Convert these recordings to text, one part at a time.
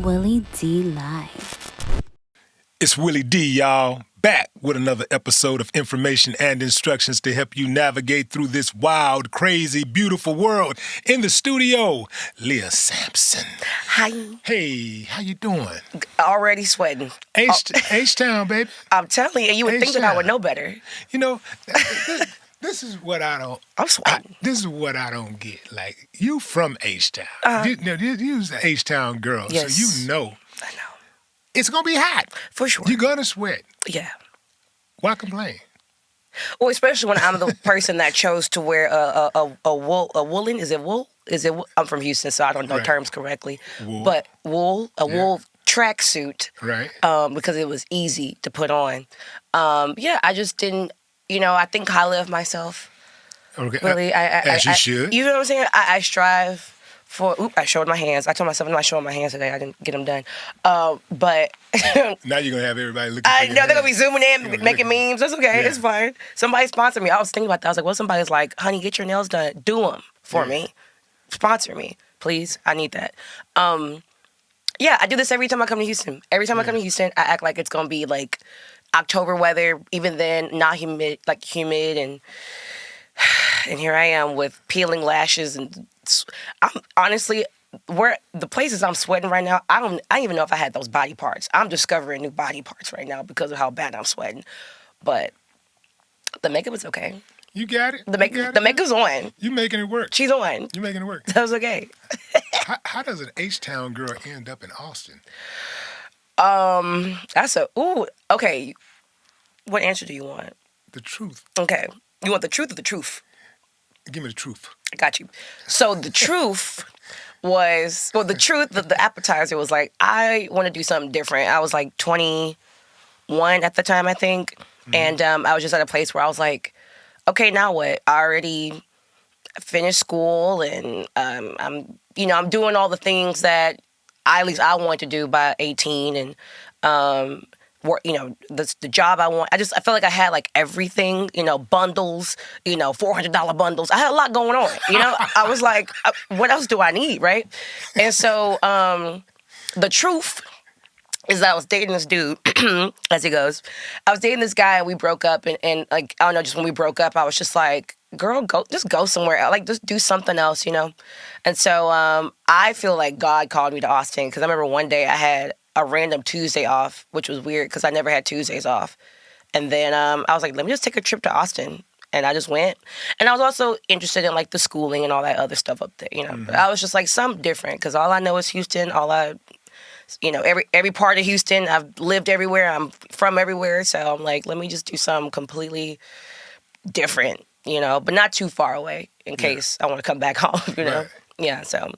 Willie D Live. It's Willie D, y'all, back with another episode of information and instructions to help you navigate through this wild, crazy, beautiful world. In the studio, Lea'h Sampson. Hi. Hey, how you doing? Already sweating. H-Town, baby. I'm telling you, you would think that I would know better. You know, this is what I don't... I'm sweating. This is what I don't get. Like, you from H-Town. You's an H-Town girl, Yes. so you know. I know. It's going to be hot. For sure. You're going to sweat. Yeah. Why complain? Well, especially when I'm the person that chose to wear a woolen. Is it wool? I'm from Houston, so I don't know Right. terms correctly. Wool. But wool tracksuit. Right. Because it was easy to put on. I just didn't. I think highly of myself. Okay. Really, As you should. You know what I'm saying? I strive for. I showed my hands. I told myself I'm not showing my hands today. I didn't get them done. But Now you're going to have everybody looking for I your know they're gonna be hands. zooming in, Yeah, making look- memes. That's okay. Yeah. It's fine. Somebody sponsored me. I was thinking about that. I was like, what? Somebody's like, honey, get your nails done. Do them for Yeah. me. Sponsor me, please. I need that. I do this every time I come to Houston. Every time I come to Houston, I act like it's gonna be like October weather. Even then, not humid, and here I am with peeling lashes, and I'm honestly where the places I'm sweating right now. I don't even know if I had those body parts. I'm discovering new body parts right now because of how bad I'm sweating. But the makeup is okay. You got it. The You got it. makeup's on. You making it work. She's on. You making it work. That was okay. How does an H-Town girl end up in Austin? Okay. What answer do you want? The truth. Okay. You want the truth or the truth? Give me the truth. I got you. So the truth was, the appetizer was like, I want to do something different. I was like 21 at the time, I think. Mm-hmm. And I was just at a place where I was like, okay, now what? I already finished school and I'm doing all the things that at least I wanted to do by 18 and the job I want. I felt like I had like everything, bundles, $400 bundles. I had a lot going on, I was like, what else do I need, right? And so the truth is that I was dating this dude, as he goes. I was dating this guy and we broke up and like, I don't know, just when we broke up, I was just like, girl, go somewhere else. Like, just do something else, And so I feel like God called me to Austin because I remember one day I had a random Tuesday off, which was weird because I never had Tuesdays off. And then I was like, let me just take a trip to Austin. And I just went. And I was also interested in like the schooling and all that other stuff up there, Mm-hmm. But I was just like, something different because all I know is Houston. Every part of Houston, I've lived everywhere. I'm from everywhere. So I'm like, let me just do something completely different, but not too far away in case I want to come back home, Right. Yeah, so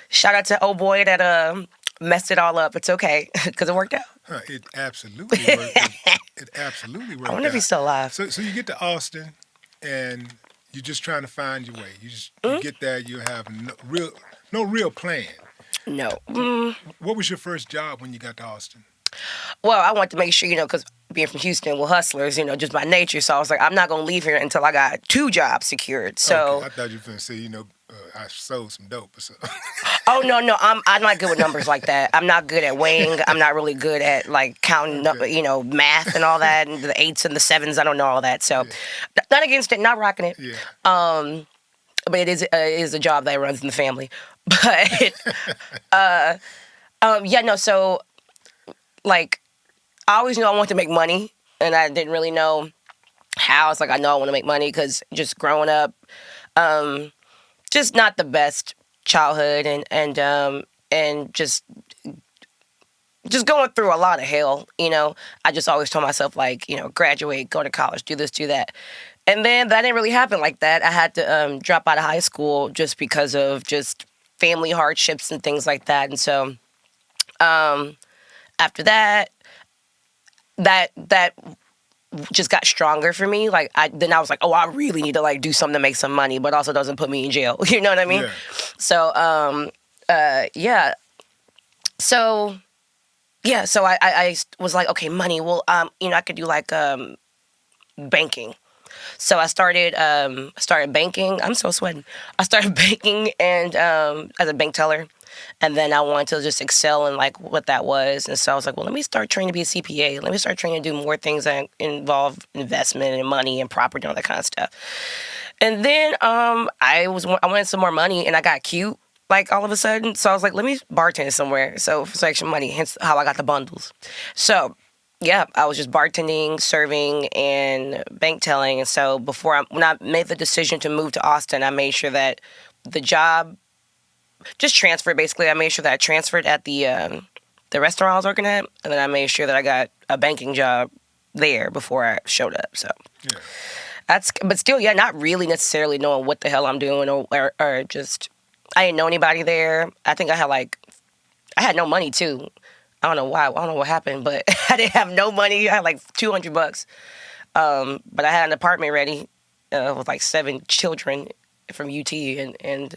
shout out to old boy that messed it all up. It's okay because it worked out. It absolutely worked. It absolutely worked. I wonder if he's still alive. So you get to Austin and you're just trying to find your way. You get there, you have no real plan. No. What was your first job when you got to Austin? Well, I wanted to make sure, because being from Houston, we're hustlers, just by nature. So I was like, I'm not going to leave here until I got 2 jobs secured. So. Okay, I thought you were going to say, I sold some dope or something. Oh, no, I'm not good with numbers like that. I'm not good at weighing. I'm not really good at, like, counting, math and all that, and the 8s and the 7s. I don't know all that. So, not against it, not rocking it. Yeah. But it is a job that runs in the family. But, so, like, I always knew I wanted to make money, and I didn't really know how. It's like, I know I want to make money because just growing up, just not the best childhood, and just going through a lot of hell, I just always told myself, like, graduate, go to college, do this, do that. And then that didn't really happen like that. I had to drop out of high school just because of just family hardships and things like that. And so after that just got stronger for me. Like, I was like, oh, I really need to like do something to make some money, but also doesn't put me in jail. You know what I mean? Yeah. So, So I was like, okay, money. Well, I could do like banking. So I started banking. I'm so sweating. I started banking and as a bank teller. And then I wanted to just excel in like what that was. And so I was like, well, let me start training to be a CPA. Let me start training to do more things that involve investment and money and property and all that kind of stuff. And then I wanted some more money, and I got cute like all of a sudden. So I was like, let me bartend somewhere. So for some extra money, hence how I got the bundles. So yeah, I was just bartending, serving, and bank telling. And so when I made the decision to move to Austin, I made sure that the job just transferred. Basically, I made sure that I transferred at the restaurant I was working at, and then I made sure that I got a banking job there before I showed up. So but still, yeah, not really necessarily knowing what the hell I'm doing or just I didn't know anybody there. I think I had no money too. I don't know why. I don't know what happened, but I didn't have no money. I had like $200. But I had an apartment ready with like 7 children from UT and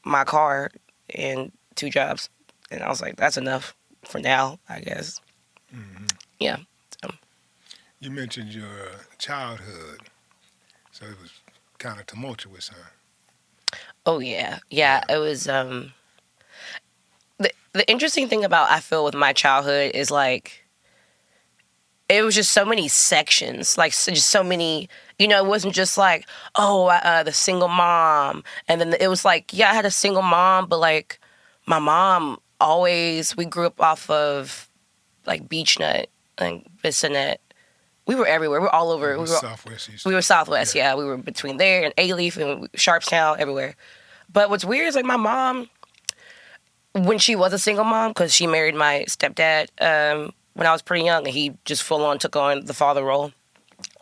my car and 2 jobs. And I was like, that's enough for now, I guess. Mm-hmm. Yeah. You mentioned your childhood. So it was kind of tumultuous, huh? Oh, yeah. Yeah, it was... The interesting thing about, I feel, with my childhood is, like, it was just so many sections. Like, just so many... You know, it wasn't just like, the single mom. And then it was like, yeah, I had a single mom, but, like, my mom always... We grew up off of, like, Beechnut and Bissonnette. We were everywhere. We were all over. We were Southwest. We were Southwest, yeah. We were between there and A-Leaf and Sharpstown, everywhere. But what's weird is, like, my mom, when she was a single mom, because she married my stepdad when I was pretty young, and he just full-on took on the father role,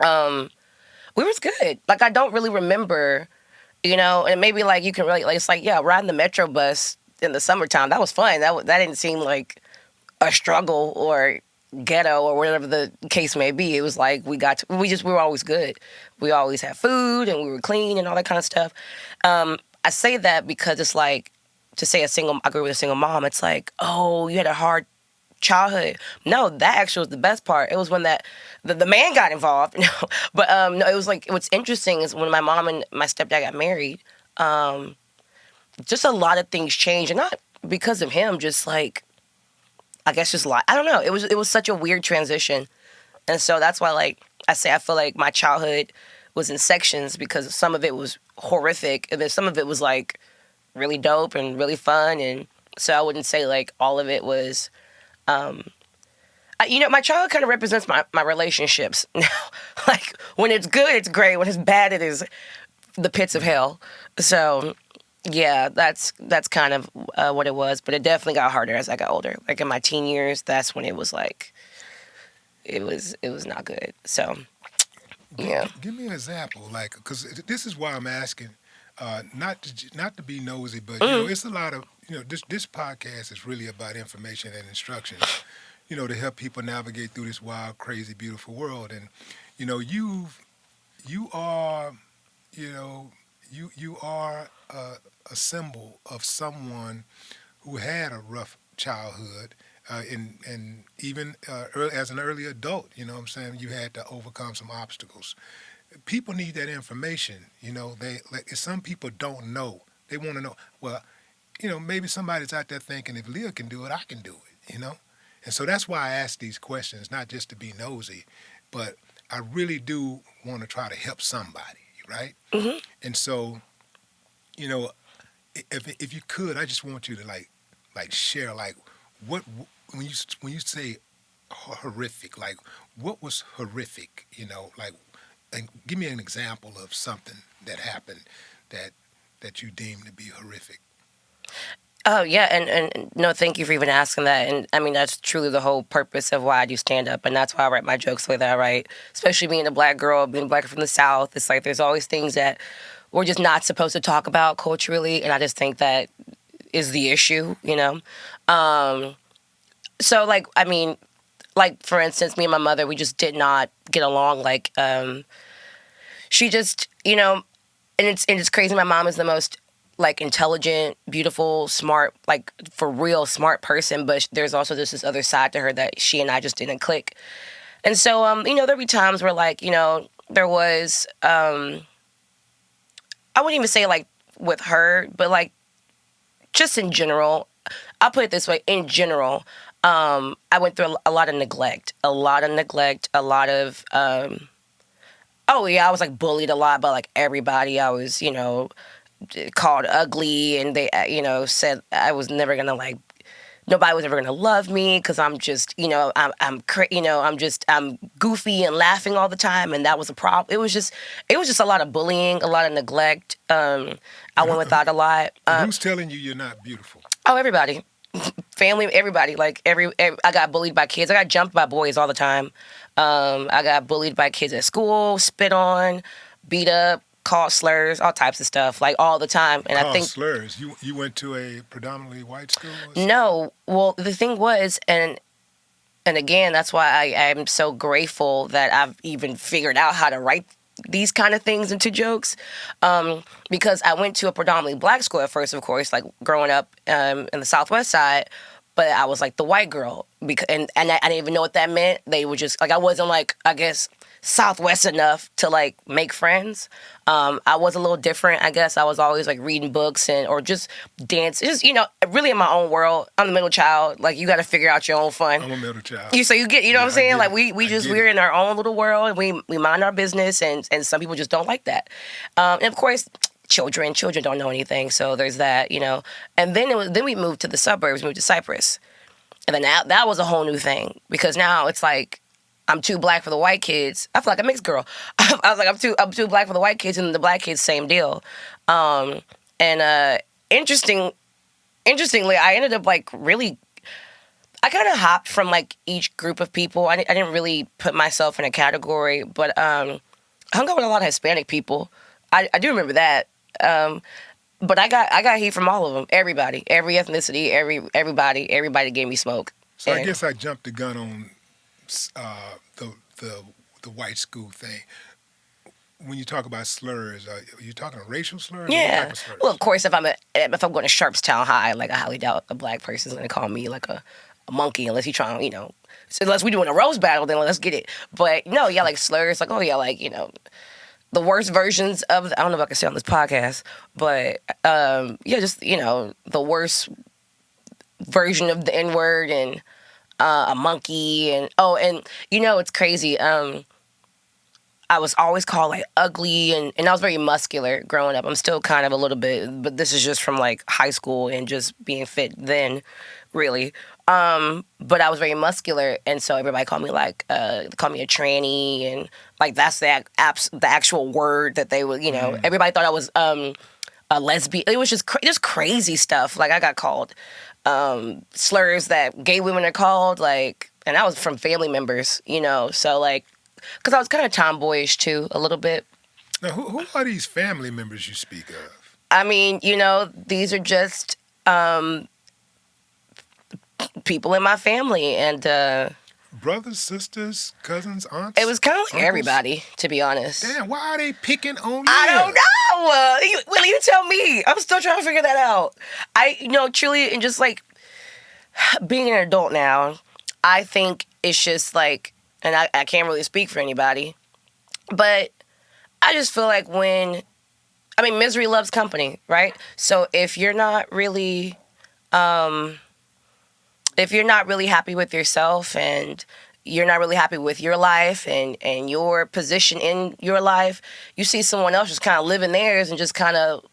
we was good. Like, I don't really remember, you know, and maybe, like, you can really, like, it's like, yeah, riding the Metro bus in the summertime, that was fun. That didn't seem like a struggle or ghetto or whatever the case may be. It was like we were always good. We always had food and we were clean and all that kind of stuff. I say that because it's like, to say I grew with a single mom, it's like, oh, you had a hard childhood. No, that actually was the best part. It was when the man got involved. But no, it was like, what's interesting is when my mom and my stepdad got married, just a lot of things changed, and not because of him, just like, I guess just I don't know. It was such a weird transition. And so that's why, like, I feel like my childhood was in sections, because some of it was horrific and then some of it was like really dope and really fun. And so I wouldn't say like all of it was, my childhood kind of represents my relationships now. Like, when it's good, it's great. When it's bad, it is the pits of hell. So yeah, that's kind of what it was. But it definitely got harder as I got older. Like in my teen years, that's when it was like, it was not good. So yeah. Give me an example, like, because this is why I'm asking, not to be nosy, but it's a lot of this podcast is really about information and instruction, to help people navigate through this wild, crazy, beautiful world. And you are a symbol of someone who had a rough childhood, and even as an early adult, you know what I'm saying, you had to overcome some obstacles. People need that information, some people don't know. They want to know, well, maybe somebody's out there thinking, if Lea'h can do it, I can do it, And so that's why I ask these questions, not just to be nosy, but I really do want to try to help somebody, right? Mm-hmm. And so, if you could, I just want you to like share, like, what when you say horrific, like, what was horrific, like, and give me an example of something that happened that you deem to be horrific. Oh yeah, and no, thank you for even asking that. And I mean, that's truly the whole purpose of why I do stand up, and that's why I write my jokes the way that I write. Especially being a black girl, being black from the South, it's like there's always things that we're just not supposed to talk about culturally, and I just think that is the issue, So, like, I mean, like, for instance, me and my mother, we just did not get along. Like, she just, and it's crazy. My mom is the most, like, intelligent, beautiful, smart, like, for real smart person. But there's also just this other side to her that she and I just didn't click. And so, there'd be times where, like, there was, I wouldn't even say, like, with her, but, like, just in general, I'll put it this way, in general, I went through a lot of neglect, a lot of, oh yeah, I was like bullied a lot by like everybody. I was, called ugly, and they, said I was never gonna like, nobody was ever gonna love me because I'm just, I'm goofy and laughing all the time, and that was a problem. It was just a lot of bullying, a lot of neglect. I went without a lot. Who's telling you you're not beautiful? Oh, everybody, family, everybody. Like I got bullied by kids. I got jumped by boys all the time. I got bullied by kids at school, spit on, beat up, called slurs, all types of stuff, like all the time. And I think slurs. You went to a predominantly white school? No. Well, the thing was, and again, that's why I'm so grateful that I've even figured out how to write these kind of things into jokes, because I went to a predominantly black school at first, of course, like growing up in the Southwest side, but I was like the white girl, and I didn't even know what that meant. They were just like, I wasn't like, I guess, Southwest enough to like make friends. I was a little different, I guess. I was always like reading books or just dance, just really in my own world. I'm the middle child. Like, you got to figure out your own fun. I'm a middle child. You get, what I'm saying? Like we're in our own little world, and we mind our business, and some people just don't like that. And of course, children don't know anything, so there's that, And then we moved to the suburbs, moved to Cypress, and then that was a whole new thing, because now it's like, I'm too black for the white kids. I feel like a mixed girl. I was like, I'm too black for the white kids, and the black kids, same deal. Interestingly, I ended up like really, I kind of hopped from like each group of people. I didn't really put myself in a category, but I hung out with a lot of Hispanic people. I do remember that. But I got heat from all of them. Everybody, every ethnicity, everybody gave me smoke. So I guess I jumped the gun on the white school thing. When you talk about slurs, are you talking racial slurs? Yeah. What type of slurs? Well, of course, if I'm going to Sharpstown High, like, I highly doubt a black person's going to call me like a monkey, unless he's trying, so unless we're doing a roast battle, then let's get it. But no, yeah, like slurs, like, oh yeah, like, the worst versions of, I don't know if I can say on this podcast, but yeah, just, the worst version of the N-word, and a monkey, and it's crazy. I was always called like ugly, and I was very muscular growing up. I'm still kind of a little bit, but this is just from like high school and just being fit then, really. But I was very muscular, and so everybody called me like called me a tranny, and like that's the actual word that they would, Everybody thought I was a lesbian. It was just crazy stuff. Like, I got called slurs that gay women are called, like, and that was from family members, so like, because I was kind of tomboyish too, a little bit. Now, who are these family members you speak of? I mean, these are just people in my family, and brothers, sisters, cousins, aunts. it was kind of like uncles? Everybody, to be honest. Damn, why are they picking on you? I don't know. Will you tell me? I'm still trying to figure that out. Truly, and just like being an adult now, I think it's just like, and I can't really speak for anybody, but I just feel like misery loves company, right? So if you're not really happy with yourself, and you're not really happy with your life and your position in your life, you see someone else just kind of living theirs and just kind of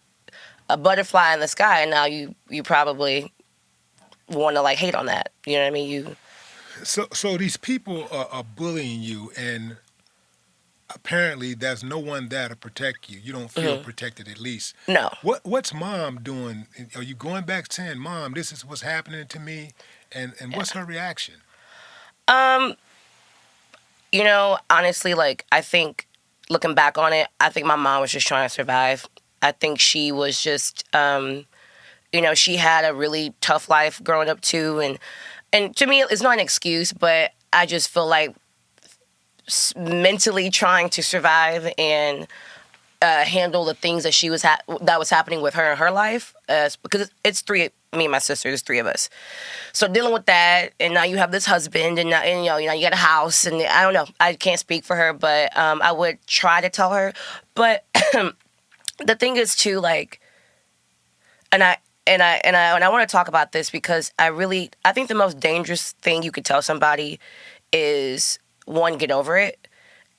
a butterfly in the sky, and now you probably want to like hate on that. You know what I mean? So these people are bullying you, and apparently there's no one there to protect you. You don't feel protected, at least. No. What's Mom doing? Are you going back saying, Mom, this is what's happening to me? And what's her reaction? Honestly, like, I think, looking back on it, I think my mom was just trying to survive. I think she was just, she had a really tough life growing up too, and to me, it's not an excuse, but I just feel like mentally trying to survive and handle the things that that was happening with her in her life, because it's me and my sister, there's three of us. So dealing with that, and now you have this husband, and you got a house, and I don't know, I can't speak for her, but I would try to tell her. But the thing is too, like, and I want to talk about this because I think the most dangerous thing you could tell somebody is, one, get over it,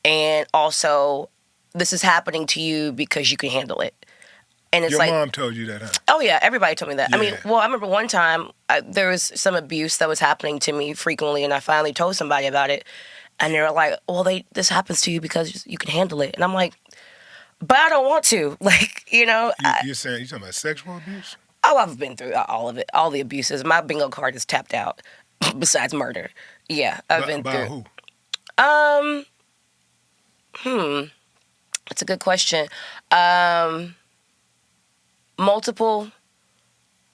and also this is happening to you because you can handle it. And it's Your like, mom told you that, huh? oh yeah, everybody told me that. I mean, Yeah. well, I remember one time there was some abuse that was happening to me frequently, and I finally told somebody about it, and they were like, "Well, this happens to you because you can handle it," and I'm like, "But I don't want to." Like, You're talking about sexual abuse? oh, I've been through all of it, all the abuses. My bingo card is tapped out. Besides murder, yeah, I've been By through. who? That's a good question. Multiple,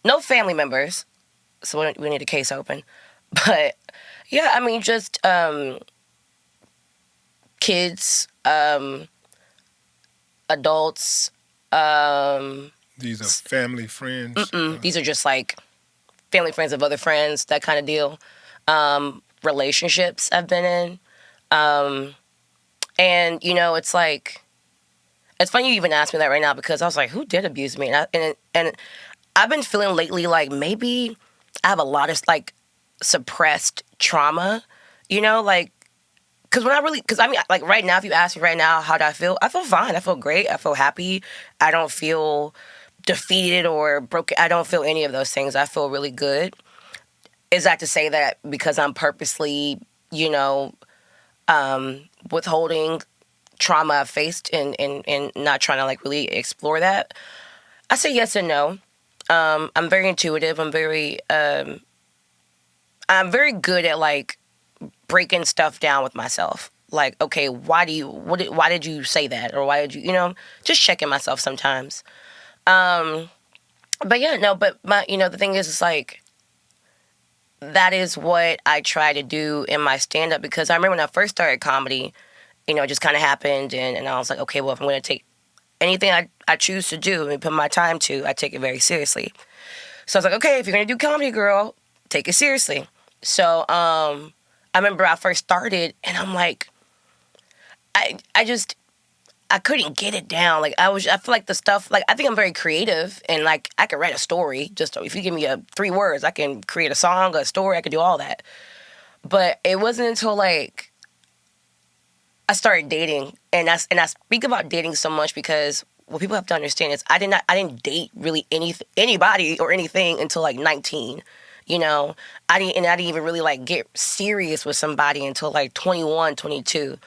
no family members, so we need a case open. But yeah, I mean, just kids, adults. These are family, friends? These are just like family, friends of other friends, that kind of deal. Relationships I've been in. And, it's like, it's funny you even asked me that right now because I was like, who did abuse me? And I've been feeling lately like maybe I have a lot of like suppressed trauma, like, because I mean, like right now, if you ask me right now, how do I feel fine. I feel great. I feel happy. I don't feel defeated or broken. I don't feel any of those things. I feel really good. Is that to say that because I'm purposely, withholding trauma I've faced and not trying to like really explore that? I say yes and no. I'm very intuitive. I'm very good at like breaking stuff down with myself. Like, okay, why did you say that? Or why did you, just checking myself sometimes. But yeah, no, but the thing is, it's like, that is what I try to do in my stand-up, because I remember when I first started comedy, it just kind of happened, and I was like, okay, well, if I'm going to take anything I choose to do and put my time to, I take it very seriously. So I was like, okay, if you're going to do comedy, girl, take it seriously. So I remember I first started, and I'm like, I couldn't get it down. Like, I feel like the stuff, like, I think I'm very creative, and like, I could write a story. Just if you give me 3 words, I can create a song, a story, I could do all that. But it wasn't until like I started dating, and I speak about dating so much because what people have to understand is I didn't date really anybody or anything until like 19. I didn't even really like get serious with somebody until like 21, 22.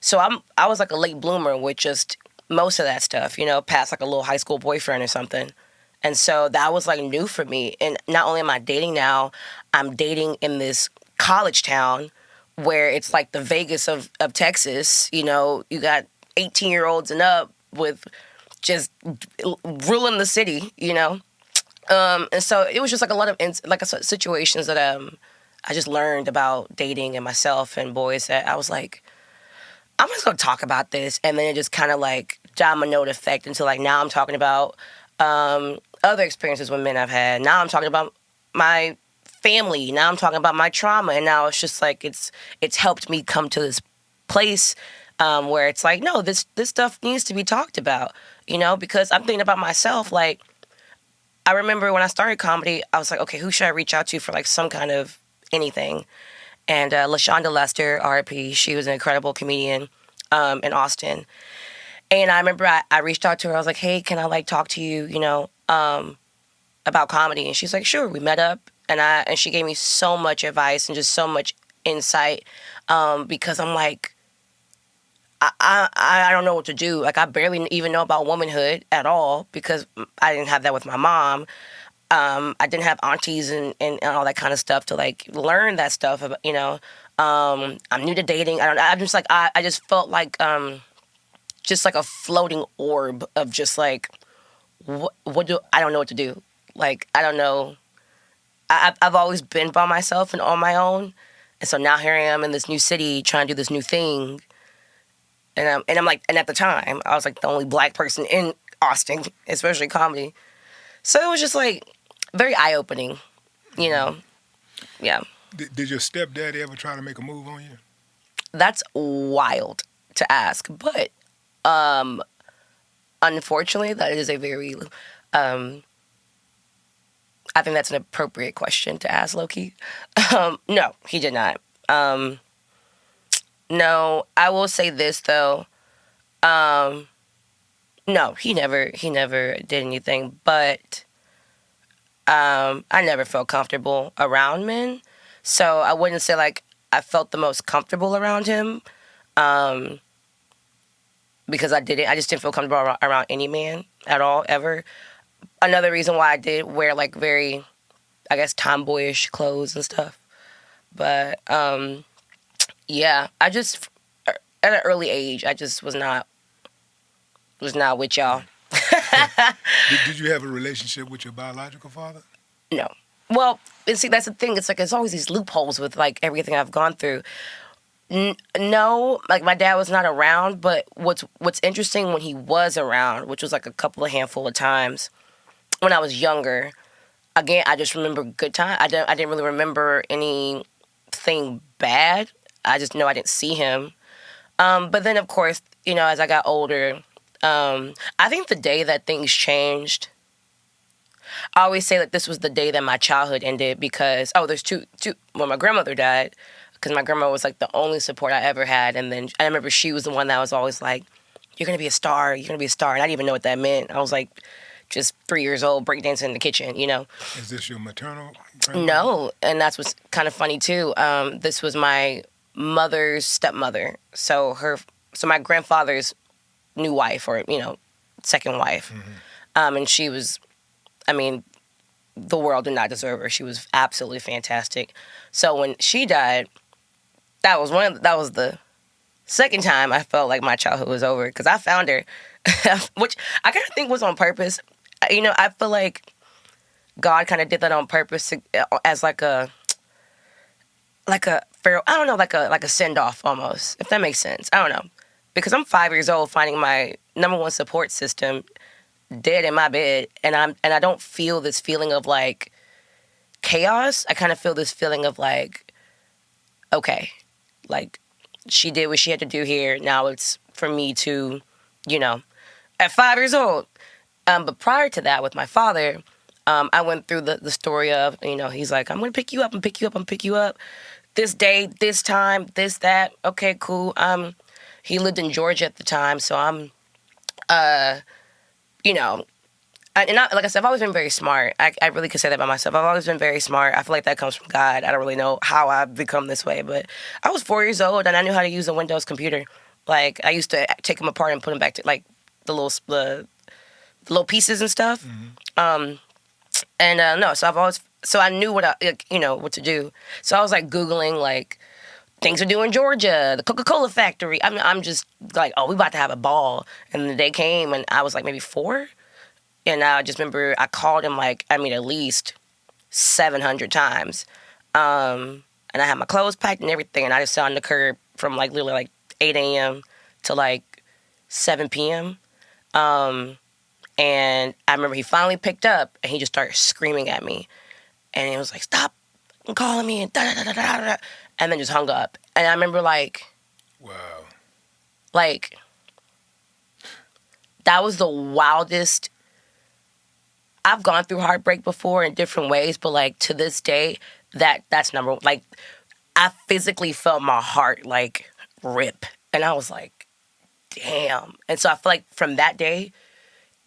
So I was like a late bloomer with just most of that stuff, past like a little high school boyfriend or something. And so that was like new for me. And not only am I dating now, I'm dating in this college town where it's like the Vegas of Texas. You got 18-year-olds and up with just ruling the city, And so it was just like a lot of situations that I just learned about dating and myself and boys that I was like, I'm just going to talk about this. And then it just kind of like dominoed effect until like now I'm talking about other experiences with men I've had. Now I'm talking about my family. Now I'm talking about my trauma. And now it's just like it's helped me come to this place where it's like, no, this stuff needs to be talked about, because I'm thinking about myself. Like, I remember when I started comedy, I was like, okay, who should I reach out to for like some kind of anything? And LaShonda Lester, R.I.P., she was an incredible comedian in Austin. And I remember I reached out to her. I was like, hey, can I like talk to you, about comedy? And she's like, sure. We met up, and she gave me so much advice and just so much insight because I'm like, I don't know what to do. Like, I barely even know about womanhood at all because I didn't have that with my mom. I didn't have aunties and all that kind of stuff to like learn that stuff about, I'm new to dating. I'm just like, I just felt like just like a floating orb of just like, I don't know what to do. Like, I don't know. I've always been by myself and on my own. And so now here I am in this new city trying to do this new thing. And I'm like, and at the time I was like the only black person in Austin, especially comedy. So it was just like very eye-opening, Yeah. Did your stepdaddy ever try to make a move on you? That's wild to ask, but unfortunately, that is a very I think that's an appropriate question to ask Loki. No, he did not. No, I will say this though. No, he never did anything. But I never felt comfortable around men, so I wouldn't say like I felt the most comfortable around him. Because I just didn't feel comfortable around any man at all ever. Another reason why I did wear like very, I guess, tomboyish clothes and stuff. But yeah, I just at an early age I just was not with y'all. Did you have a relationship with your biological father? No. Well, and see, that's the thing. It's like there's always these loopholes with like everything I've gone through. No, like my dad was not around, but what's interesting when he was around, which was like a handful of times when I was younger. Again, I just remember good time. I didn't really remember anything bad. I just know I didn't see him. But then, of course, you know, as I got older, I think the day that things changed. I always say that this was the day that my childhood ended because there's two. When my grandmother died. Because my grandma was like the only support I ever had. And then I remember she was the one that was always like, you're going to be a star. You're going to be a star. And I didn't even know what that meant. I was like just 3 years old, breakdancing in the kitchen, you know. Is this your maternal grandma? No. And that's what's kind of funny, too. This was my mother's stepmother. So my grandfather's new wife or, you know, second wife. Mm-hmm. And she was, I mean, the world did not deserve her. She was absolutely fantastic. So when she died, that was the second time I felt like my childhood was over because I found her, which I kind of think was on purpose. You know, I feel like God kind of did that on purpose as like a farewell. I don't know, like a send off almost, if that makes sense. I don't know, because I'm 5 years old finding my number one support system dead in my bed, and I don't feel this feeling of like chaos. I kind of feel this feeling of like, okay. Like, she did what she had to do here. Now it's for me to, you know, at 5 years old. But prior to that, with my father, I went through the story of, you know, he's like, I'm going to pick you up and pick you up and pick you up. This day, this time, this, that. Okay, cool. He lived in Georgia at the time. So I'm, you know, like I said, I've always been very smart. I really could say that about myself. I've always been very smart. I feel like that comes from God. I don't really know how I've become this way, but I was 4 years old and I knew how to use a Windows computer. Like I used to take them apart and put them back to like the little pieces and stuff. Mm-hmm. So I knew what to do. So I was like Googling like things to do in Georgia, the Coca-Cola factory. I'm just like, we about to have a ball. And the day came and I was like maybe 4. And I just remember I called him at least 700 times. And I had my clothes packed and everything. And I just sat on the curb from literally 8 a.m. to 7 p.m. And I remember he finally picked up and he just started screaming at me. And he was like, stop calling me and da-da-da-da-da-da. And then just hung up. And I remember wow. That was the wildest. I've gone through heartbreak before in different ways, but to this day, that's number one. I physically felt my heart rip, and I was like, damn. And so I feel like from that day,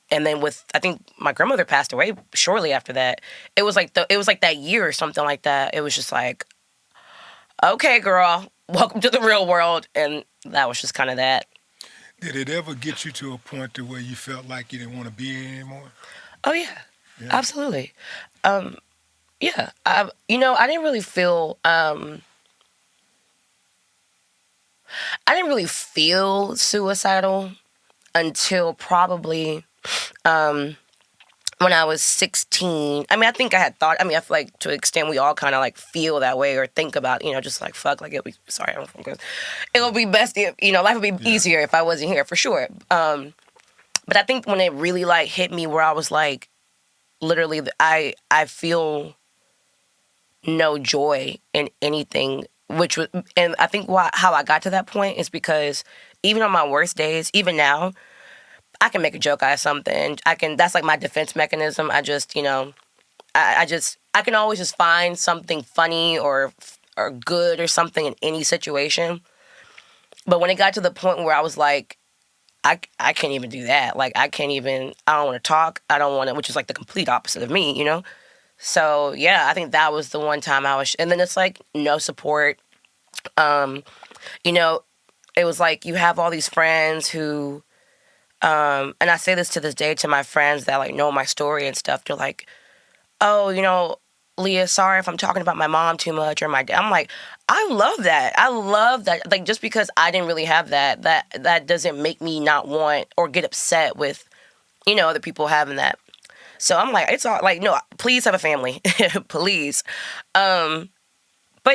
and then I think my grandmother passed away shortly after that. It was that year or something like that. It was just like, okay, girl, welcome to the real world, and that was just kind of that. Did it ever get you to a point to where you felt like you didn't want to be here anymore? Oh, yeah. Absolutely. Yeah. I didn't really feel... I didn't really feel suicidal until probably when I was 16. I mean, I think I had thought... I feel like to an extent we all kind of feel that way or think about, just fuck, it would be... Sorry, I don't focus. It would be best if, life would be easier if I wasn't here, for sure. But I think when it really hit me where I was literally, I feel no joy in anything, which was, and I think how I got to that point is because even on my worst days, even now, I can make a joke out of something. That's my defense mechanism. I just, I can always just find something funny or good or something in any situation. But when it got to the point where I was like, I can't even do that. Like, I don't want to talk. I don't want to, which is like the complete opposite of me, you know? So, yeah, I think that was the one time and then it's like no support. You know, it was like you have all these friends who, and I say this to this day to my friends that like know my story and stuff. They're like, oh, you know, Lea'h, sorry if I'm talking about my mom too much or my dad. I'm like, I love that. I love that. Like, just because I didn't really have that doesn't make me not want or get upset with, you know, other people having that. So I'm like, it's all like, no, please have a family, please. But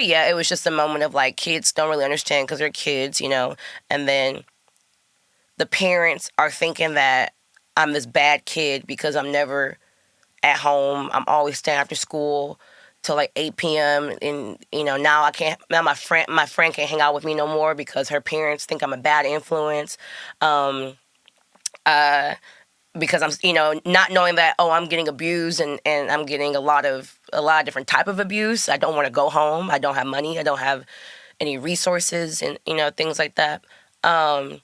yeah, it was just a moment of like, kids don't really understand because they're kids, you know, and then the parents are thinking that I'm this bad kid because I'm never at home. I'm always staying after school till like 8 p.m. And, you know, now my friend can't hang out with me no more because her parents think I'm a bad influence. Because I'm, you know, not knowing that, oh, I'm getting abused and I'm getting a lot of different type of abuse. I don't want to go home. I don't have money. I don't have any resources and, you know, things like that. And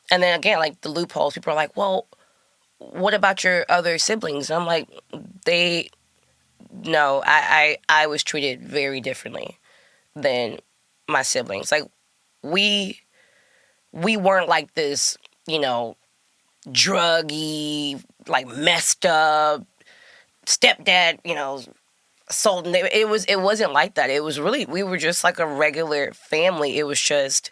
then again, like the loopholes, people are like, well, what about your other siblings? And I'm like, no, I was treated very differently than my siblings. Like, we weren't like this, you know, druggy, like messed up stepdad, you know, sold. It wasn't like that. It was really, we were just like a regular family. It was just,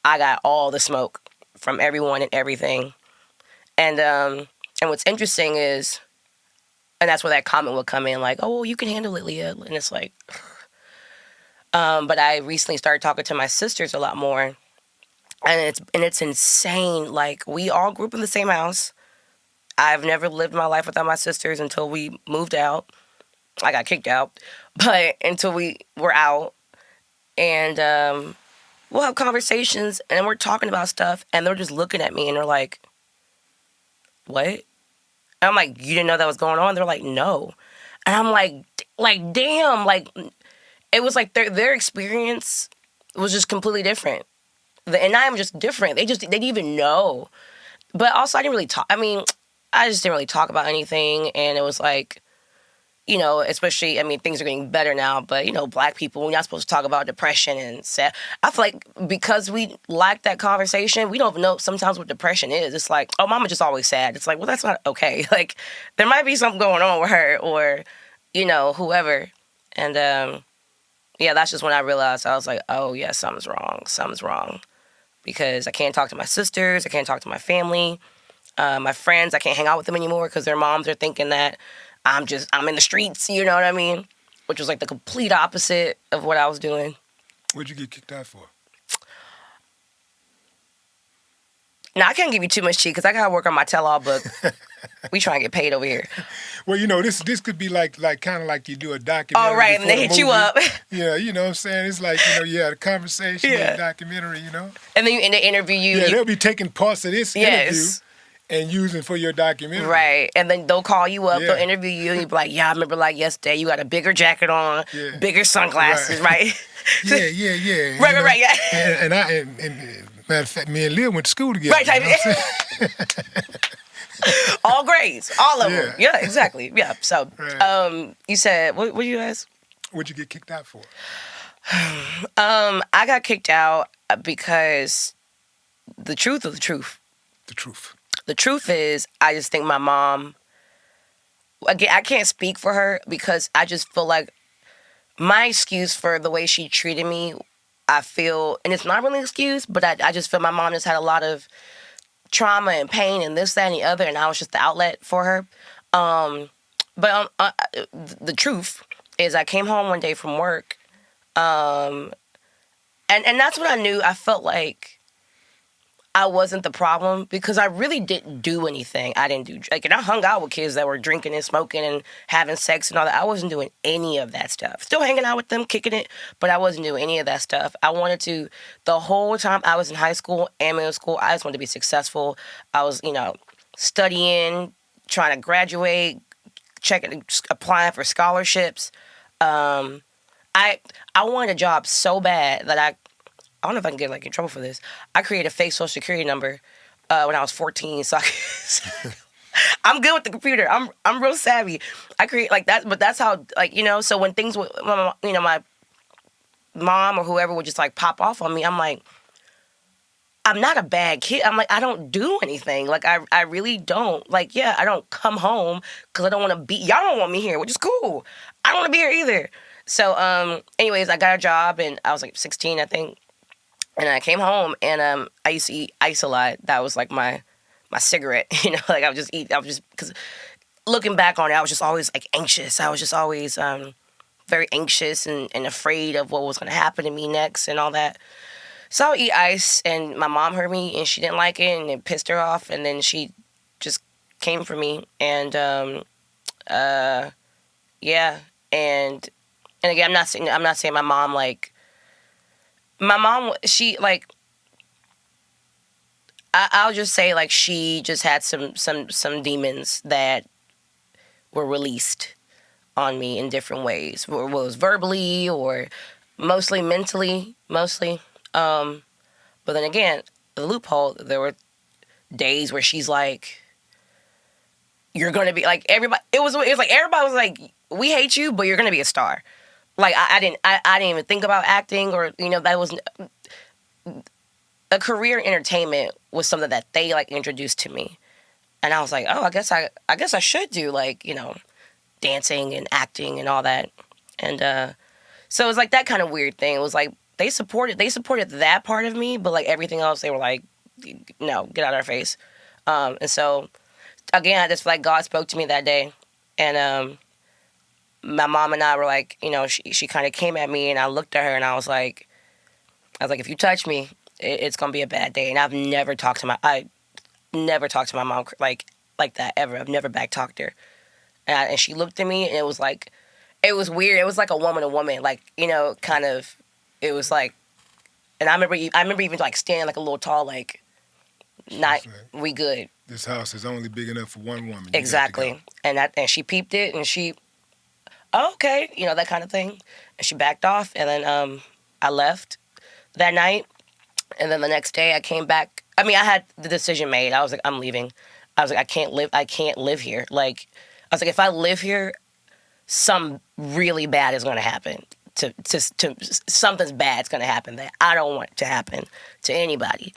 I got all the smoke from everyone and everything. And what's interesting is, and that's where that comment would come in, like, oh, well, you can handle it, Lea'h. And it's like, but I recently started talking to my sisters a lot more. And it's insane. Like, we all grew up in the same house. I've never lived my life without my sisters until we moved out. I got kicked out. But until we were out. And we'll have conversations, and we're talking about stuff, and they're just looking at me, and they're like, what? And I'm like, you didn't know that was going on? They're like, no. And I'm like, damn. Like, it was like their experience was just completely different. And I am just different. They didn't even know. But also, I didn't really talk. I mean, I just didn't really talk about anything. And it was like, you know, especially, I mean, things are getting better now. But, you know, Black people, we're not supposed to talk about depression and sad. I feel like because we lack that conversation, we don't know sometimes what depression is. It's like, oh, mama just always sad. It's like, well, that's not okay. Like, there might be something going on with her or, you know, whoever. And, yeah, that's just when I realized. I was like, oh, yeah, something's wrong. Something's wrong. Because I can't talk to my sisters. I can't talk to my family. My friends, I can't hang out with them anymore because their moms are thinking that I'm in the streets, you know what I mean? Which was like the complete opposite of what I was doing. What'd you get kicked out for? Now, I can't give you too much cheat because I got to work on my tell-all book. We trying to get paid over here. Well, you know, this could be like kind of like you do a documentary. Oh, right, and they hit you up. Yeah, you know what I'm saying? It's like, you know, you had a conversation, a documentary, you know? And then they interview you. Yeah, they'll be taking parts of this interview and using for your documentary. Right, and then they'll call you up, they'll interview you, and you'll be like, yeah, I remember like yesterday, you got a bigger jacket on, bigger sunglasses, right? Yeah. Right, yeah. And matter of fact, me and Lea'h went to school together. Right, you know all grades, all of them. Yeah, exactly. Yeah. So, you said, what you ask? What'd you get kicked out for? I got kicked out because the truth of the truth. The truth. The truth is, I just think my mom, again, I can't speak for her because I just feel like my excuse for the way she treated me, I feel, and it's not really an excuse, but I just feel my mom just had a lot of trauma and pain and this, that, and the other, and I was just the outlet for her. But the truth is I came home one day from work, and that's when I knew I felt like I wasn't the problem because I really didn't do anything. I didn't do, like, and I hung out with kids that were drinking and smoking and having sex and all that. I wasn't doing any of that stuff. Still hanging out with them, kicking it, but I wasn't doing any of that stuff. I wanted to, the whole time I was in high school and middle school, I just wanted to be successful. I was, you know, studying, trying to graduate, applying for scholarships. I wanted a job so bad that I don't know if I can get like in trouble for this. I created a fake social security number when I was 14, so I'm good with the computer. I'm real savvy. I create like that, but that's how so when things would, my mom or whoever would just like pop off on me, I'm like, I'm not a bad kid. I'm like, I don't do anything. Like, I really don't. Like, yeah, I don't come home because I don't want to be. Y'all don't want me here, which is cool. I don't want to be here either. So, anyways, I got a job and I was like 16, I think. And I came home and I used to eat ice a lot. That was like my cigarette. Like I would just eat. Because looking back on it, I was just always like anxious. I was just always very anxious and afraid of what was going to happen to me next and all that. So I would eat ice, and my mom heard me, and she didn't like it, and it pissed her off, and then she just came for me, and yeah, and again, I'm not saying my mom she like, I'll just say like she just had some demons that were released on me in different ways, whether it was verbally or mostly mentally, but then again, the loophole, there were days where she's like, you're going to be like everybody. It was like everybody was like, we hate you, but you're going to be a star. Like I didn't even think about acting or, that was a career in entertainment was something that they like introduced to me. And I was like, oh, I guess I should do like, dancing and acting and all that. And so it was like that kind of weird thing. It was like they supported that part of me, but like everything else, they were like, no, get out of our face. And so again, I just feel like God spoke to me that day, and my mom and I were like, she kind of came at me, and I looked at her, and I was like, if you touch me, it's gonna be a bad day. And I never talked to my mom like that ever. I've never back talked her. And she looked at me, and it was weird. It was like a woman to woman, like, kind of. It was like, and I remember even like standing like a little tall, like, not we good. This house is only big enough for one woman. Exactly, and she peeped it, and she, okay, that kind of thing, and she backed off, and then I left that night, and then the next day I came back. I mean, I had the decision made. I was like, I'm leaving. I was like, I can't live here. Like, I was like, if I live here, something really bad is going to happen. To something's bad's going to happen that I don't want to happen to anybody.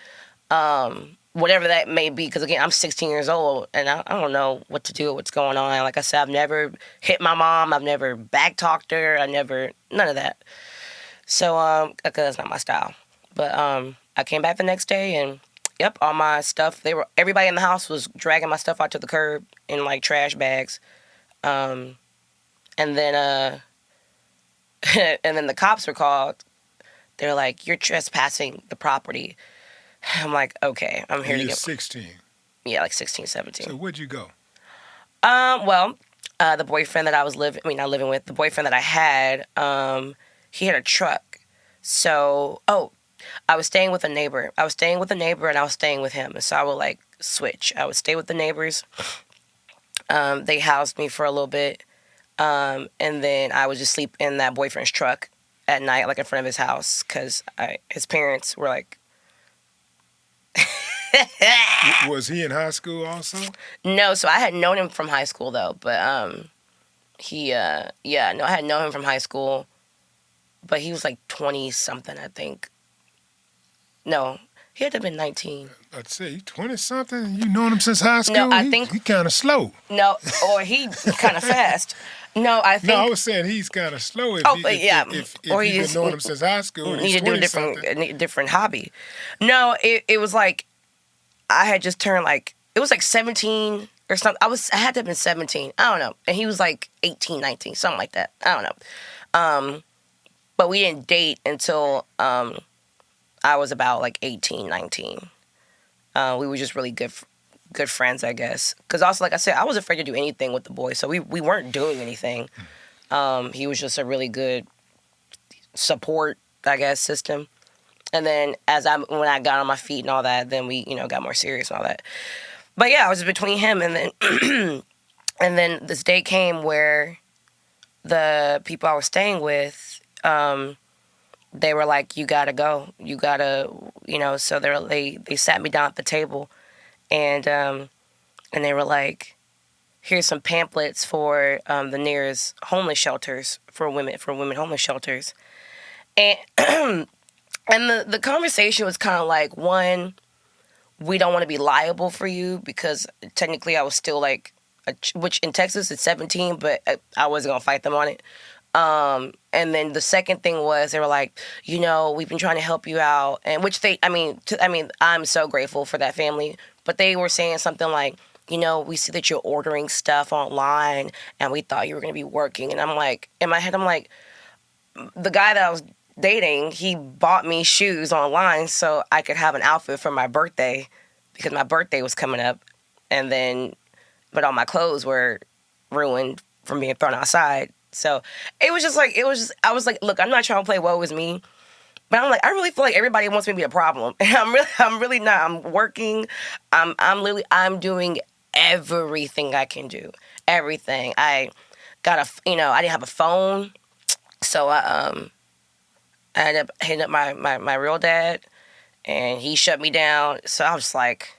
Whatever that may be, because again, I'm 16 years old, and I don't know what to do, what's going on. Like I said, I've never hit my mom. I've never back-talked her. None of that. So, because that's not my style. But I came back the next day, and yep, all my stuff, everybody in the house was dragging my stuff out to the curb in like trash bags. And then and then the cops were called. They're like, you're trespassing the property. I'm like, okay, I'm here to get... 16? Yeah, like 16, 17. So where'd you go? Well, the boyfriend that I was not living with, the boyfriend that I had, he had a truck. So, I was staying with a neighbor. And I was staying with him. And so I would like switch. I would stay with the neighbors. They housed me for a little bit. And then I would just sleep in that boyfriend's truck at night, like in front of his house, because his parents were like... Was he in high school also? No, so I had known him from high school, though. But I had known him from high school. But he was like 20-something, I think. No, he had to have been 19. I'd say 20-something? You known him since high school? No, I think... He kind of slow. No, or he kind of fast. No, I think... No, I was saying he's kind of slow. If you've known him since high school and he's 20-something. A different hobby. No, it was like, I had just turned like, it was like 17 or something. I had to have been 17. I don't know. And he was like 18, 19, something like that. I don't know. But we didn't date until I was about like 18, 19. We were just really good friends, I guess. Because also, like I said, I was afraid to do anything with the boy, so we weren't doing anything. He was just a really good support, I guess, system. And then when I got on my feet and all that, then we, got more serious and all that. But yeah, I was between him and then And then this day came where the people I was staying with, they were like, "You gotta go. You gotta, you know." So they sat me down at the table, and they were like, "Here's some pamphlets for the nearest homeless shelters for women homeless shelters," and and the conversation was kind of like, one, we don't want to be liable for you because technically I was still like, which in Texas it's 17, but I wasn't gonna fight them on it. And then the second thing was they were like, you know, we've been trying to help you out, and which I'm so grateful for that family. But they were saying something like, you know, we see that you're ordering stuff online, and we thought you were gonna be working. And I'm like, in my head, I'm like, the guy that I was dating, he bought me shoes online so I could have an outfit for my birthday because my birthday was coming up, but all my clothes were ruined from being thrown outside. So I was like, look, I'm not trying to play woe is me, but I'm like, I really feel like everybody wants me to be a problem. And I'm really not. I'm working. I'm doing everything I can do. Everything. I didn't have a phone. So I ended up hitting up my real dad, and he shut me down. So I was like,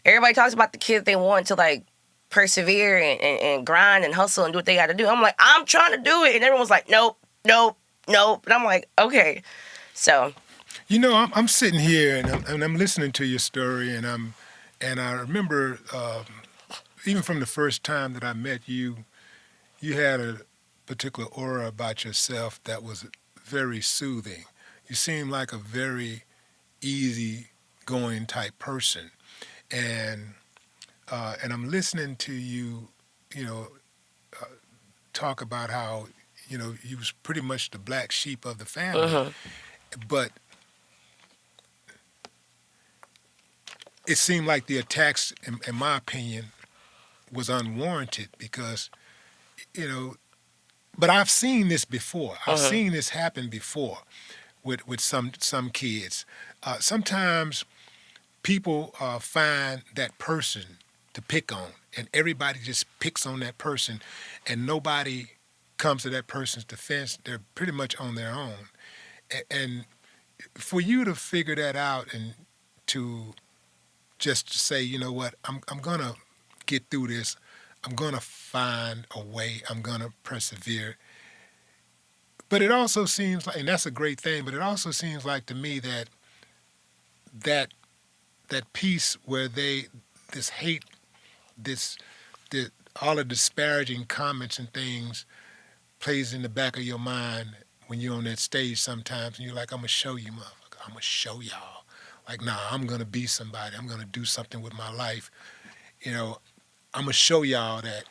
everybody talks about the kids they want to like persevere and grind and hustle and do what they got to do. I'm like, I'm trying to do it, and everyone's like, nope, nope, nope. And I'm like, okay. So, You know, I'm sitting here and I'm listening to your story, and I remember even from the first time that I met you, you had a particular aura about yourself that was very soothing. You seemed like a very easy going type person, and I'm listening to you, you know, talk about how, you know, you was pretty much the black sheep of the family, but it seemed like the attacks, in my opinion, was unwarranted because, you know, but I've seen this before. I've seen this happen before with some kids. Sometimes people find that person to pick on, and everybody just picks on that person, and nobody comes to that person's defense. They're pretty much on their own. And for you to figure that out and to just say, you know what, I'm gonna get through this. I'm gonna find a way. I'm gonna persevere. But it also seems like, and that's a great thing. But it also seems like to me that piece where this hate, all the disparaging comments and things plays in the back of your mind when you're on that stage sometimes, and you're like, I'm gonna show you, motherfucker. I'm gonna show y'all. Like, nah, I'm gonna be somebody. I'm gonna do something with my life. You know, I'm gonna show y'all that,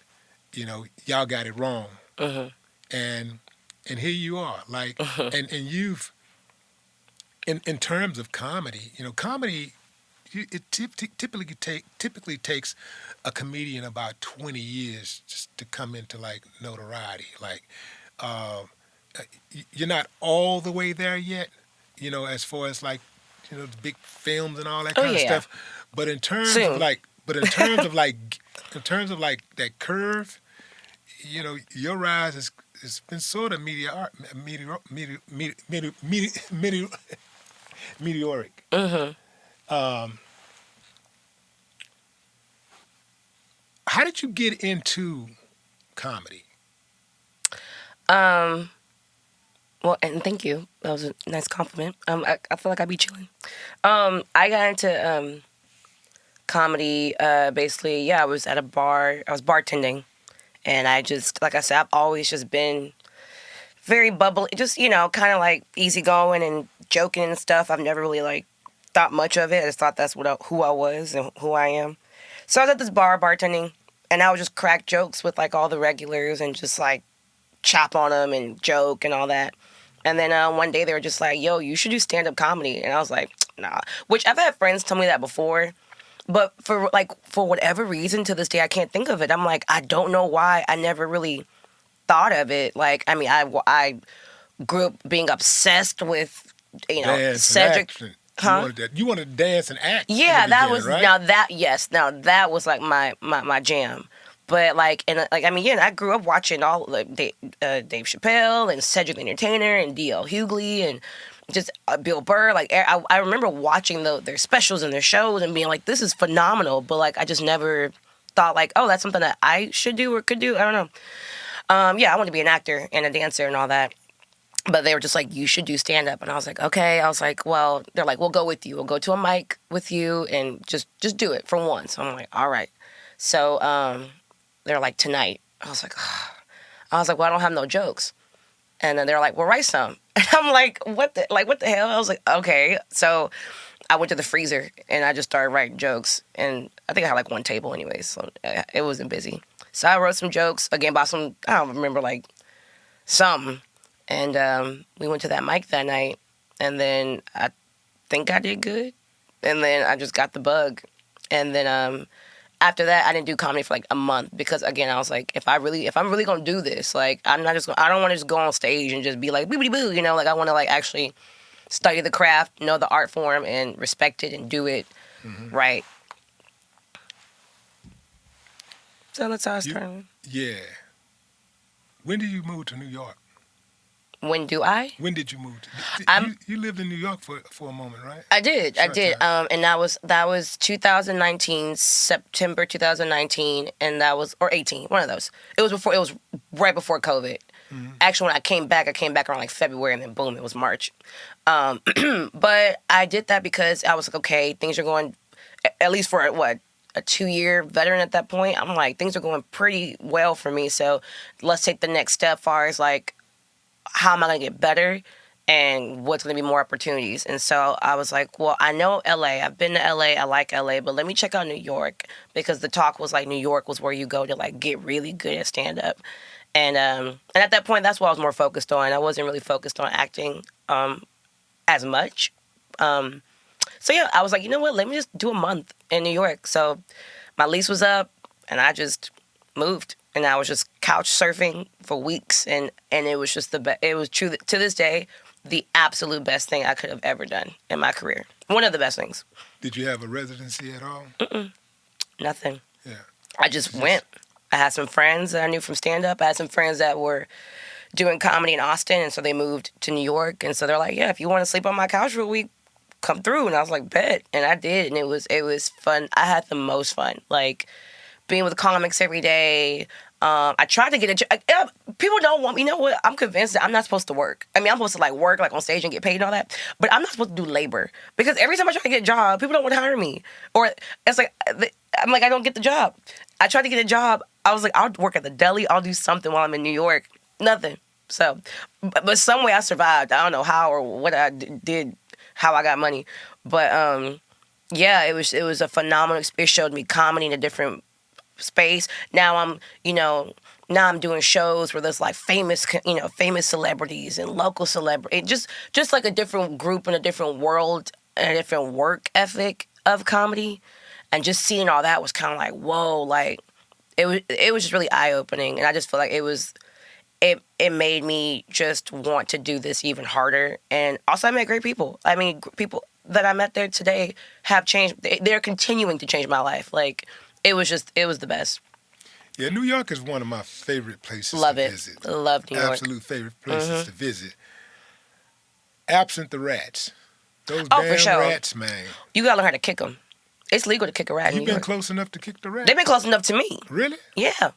you know, y'all got it wrong. And here you are, like, and you've, in terms of comedy, you know, comedy, it typically takes a comedian about 20 years just to come into like notoriety. Like, you're not all the way there yet, you know, as far as like, you know, the big films and all that kind of stuff. But in terms of like, in terms of like that curve, you know, your rise has been sort of meteoric. How did you get into comedy? Well, and thank you. That was a nice compliment. I feel like I'd be chilling. I got into comedy basically. Yeah, I was at a bar. I was bartending, and I just, like I said, I've always just been very bubbly, just, you know, kind of like easygoing and joking and stuff. I've never really like thought much of it. I just thought that's who I was and who I am. So I was at this bar bartending, and I would just crack jokes with like all the regulars and just like chop on them and joke and all that. And then one day they were just like, yo, you should do stand-up comedy. And I was like, nah. Which I've had friends tell me that before. But for whatever reason, to this day, I can't think of it. I'm like, I don't know why I never really thought of it. Like, I mean, I grew up being obsessed with, you know, Dance Cedric. and act. You wanted to dance and act. Yeah, in the that beginning, was, right? now that was like my jam. But like, and like, I mean, yeah, I grew up watching all like Dave Chappelle and Cedric the Entertainer and D.L. Hughley and just Bill Burr. Like, I remember watching their specials and their shows and being like, this is phenomenal. But like, I just never thought like, oh, that's something that I should do or could do. I don't know. Yeah, I wanted to be an actor and a dancer and all that. But they were just like, you should do stand-up. And I was like, okay. I was like, well, they're like, we'll go with you. We'll go to a mic with you and just do it for once. So I'm like, all right. So they're like, tonight. I was like, oh. I was like, well, I don't have no jokes. And then they're like, well, write some. And I'm like, what the hell? I was like, okay. So I went to the freezer and I just started writing jokes. And I think I had like one table anyways, so it wasn't busy. So I wrote some jokes, again, about some, I don't remember, like, something. And we went to that mic that night, and then I think I did good. And then I just got the bug. And then after that, I didn't do comedy for like a month because, again, I was like, if I'm really going to do this, like, I don't want to just go on stage and just be like, boobity boo, you know? Like, I want to, like, actually study the craft, know the art form, and respect it and do it right. So that's how I started. Yeah. When did you move to New York? When do I? When did you move? You lived in New York for a moment, right? I did. Short time. And that was 2019, September 2019, and that was, or 18, one of those. It was right before COVID. Mm-hmm. Actually, when I came back around like February, and then boom, it was March. But I did that because I was like, okay, things are going, at least for a 2-year veteran at that point. I'm like, things are going pretty well for me. So let's take the next step far as like, how am I going to get better and what's going to be more opportunities? And so I was like, well, I know LA. I've been to LA. I like LA, but let me check out New York because the talk was like New York was where you go to like get really good at stand-up. And at that point, that's what I was more focused on. I wasn't really focused on acting as much. So yeah, I was like, you know what? Let me just do a month in New York. So my lease was up and I just moved. And I was just couch surfing for weeks, and it was just it was true to this day, the absolute best thing I could have ever done in my career. One of the best things. Did you have a residency at all? Nothing. Yeah. I just went. I had some friends that I knew from stand-up. I had some friends that were doing comedy in Austin, and so they moved to New York. And so they're like, yeah, if you want to sleep on my couch for a week, come through. And I was like, bet. And I did, and it was fun. I had the most fun. Like, being with comics every day. I tried to get people don't want me. You know what? I'm convinced that I'm not supposed to work. I mean, I'm supposed to like work like on stage and get paid and all that, but I'm not supposed to do labor because every time I try to get a job, people don't want to hire me. Or it's like, I'm like, I don't get the job. I tried to get a job. I was like, I'll work at the deli. I'll do something while I'm in New York. Nothing. So, but some way I survived. I don't know how or what I did, how I got money. But yeah, it was a phenomenal experience. It showed me comedy in a different space. Now I'm doing shows where there's like famous celebrities and local celebrities. Just like a different group and a different world and a different work ethic of comedy. And just seeing all that was kind of like, whoa, like it was just really eye-opening. And I just feel like it made me just want to do this even harder. And also I met great people. I mean, people that I met there today have changed. They're continuing to change my life. Like, it was the best. Yeah, New York is one of my favorite places to visit. Love New York. Absolute favorite places to visit. Absent the rats. Those for damn sure. rats, man. You gotta learn how to kick them. It's legal to kick a rat in New York. You been close enough to kick the rat? They've been close enough to me. Really? Yeah.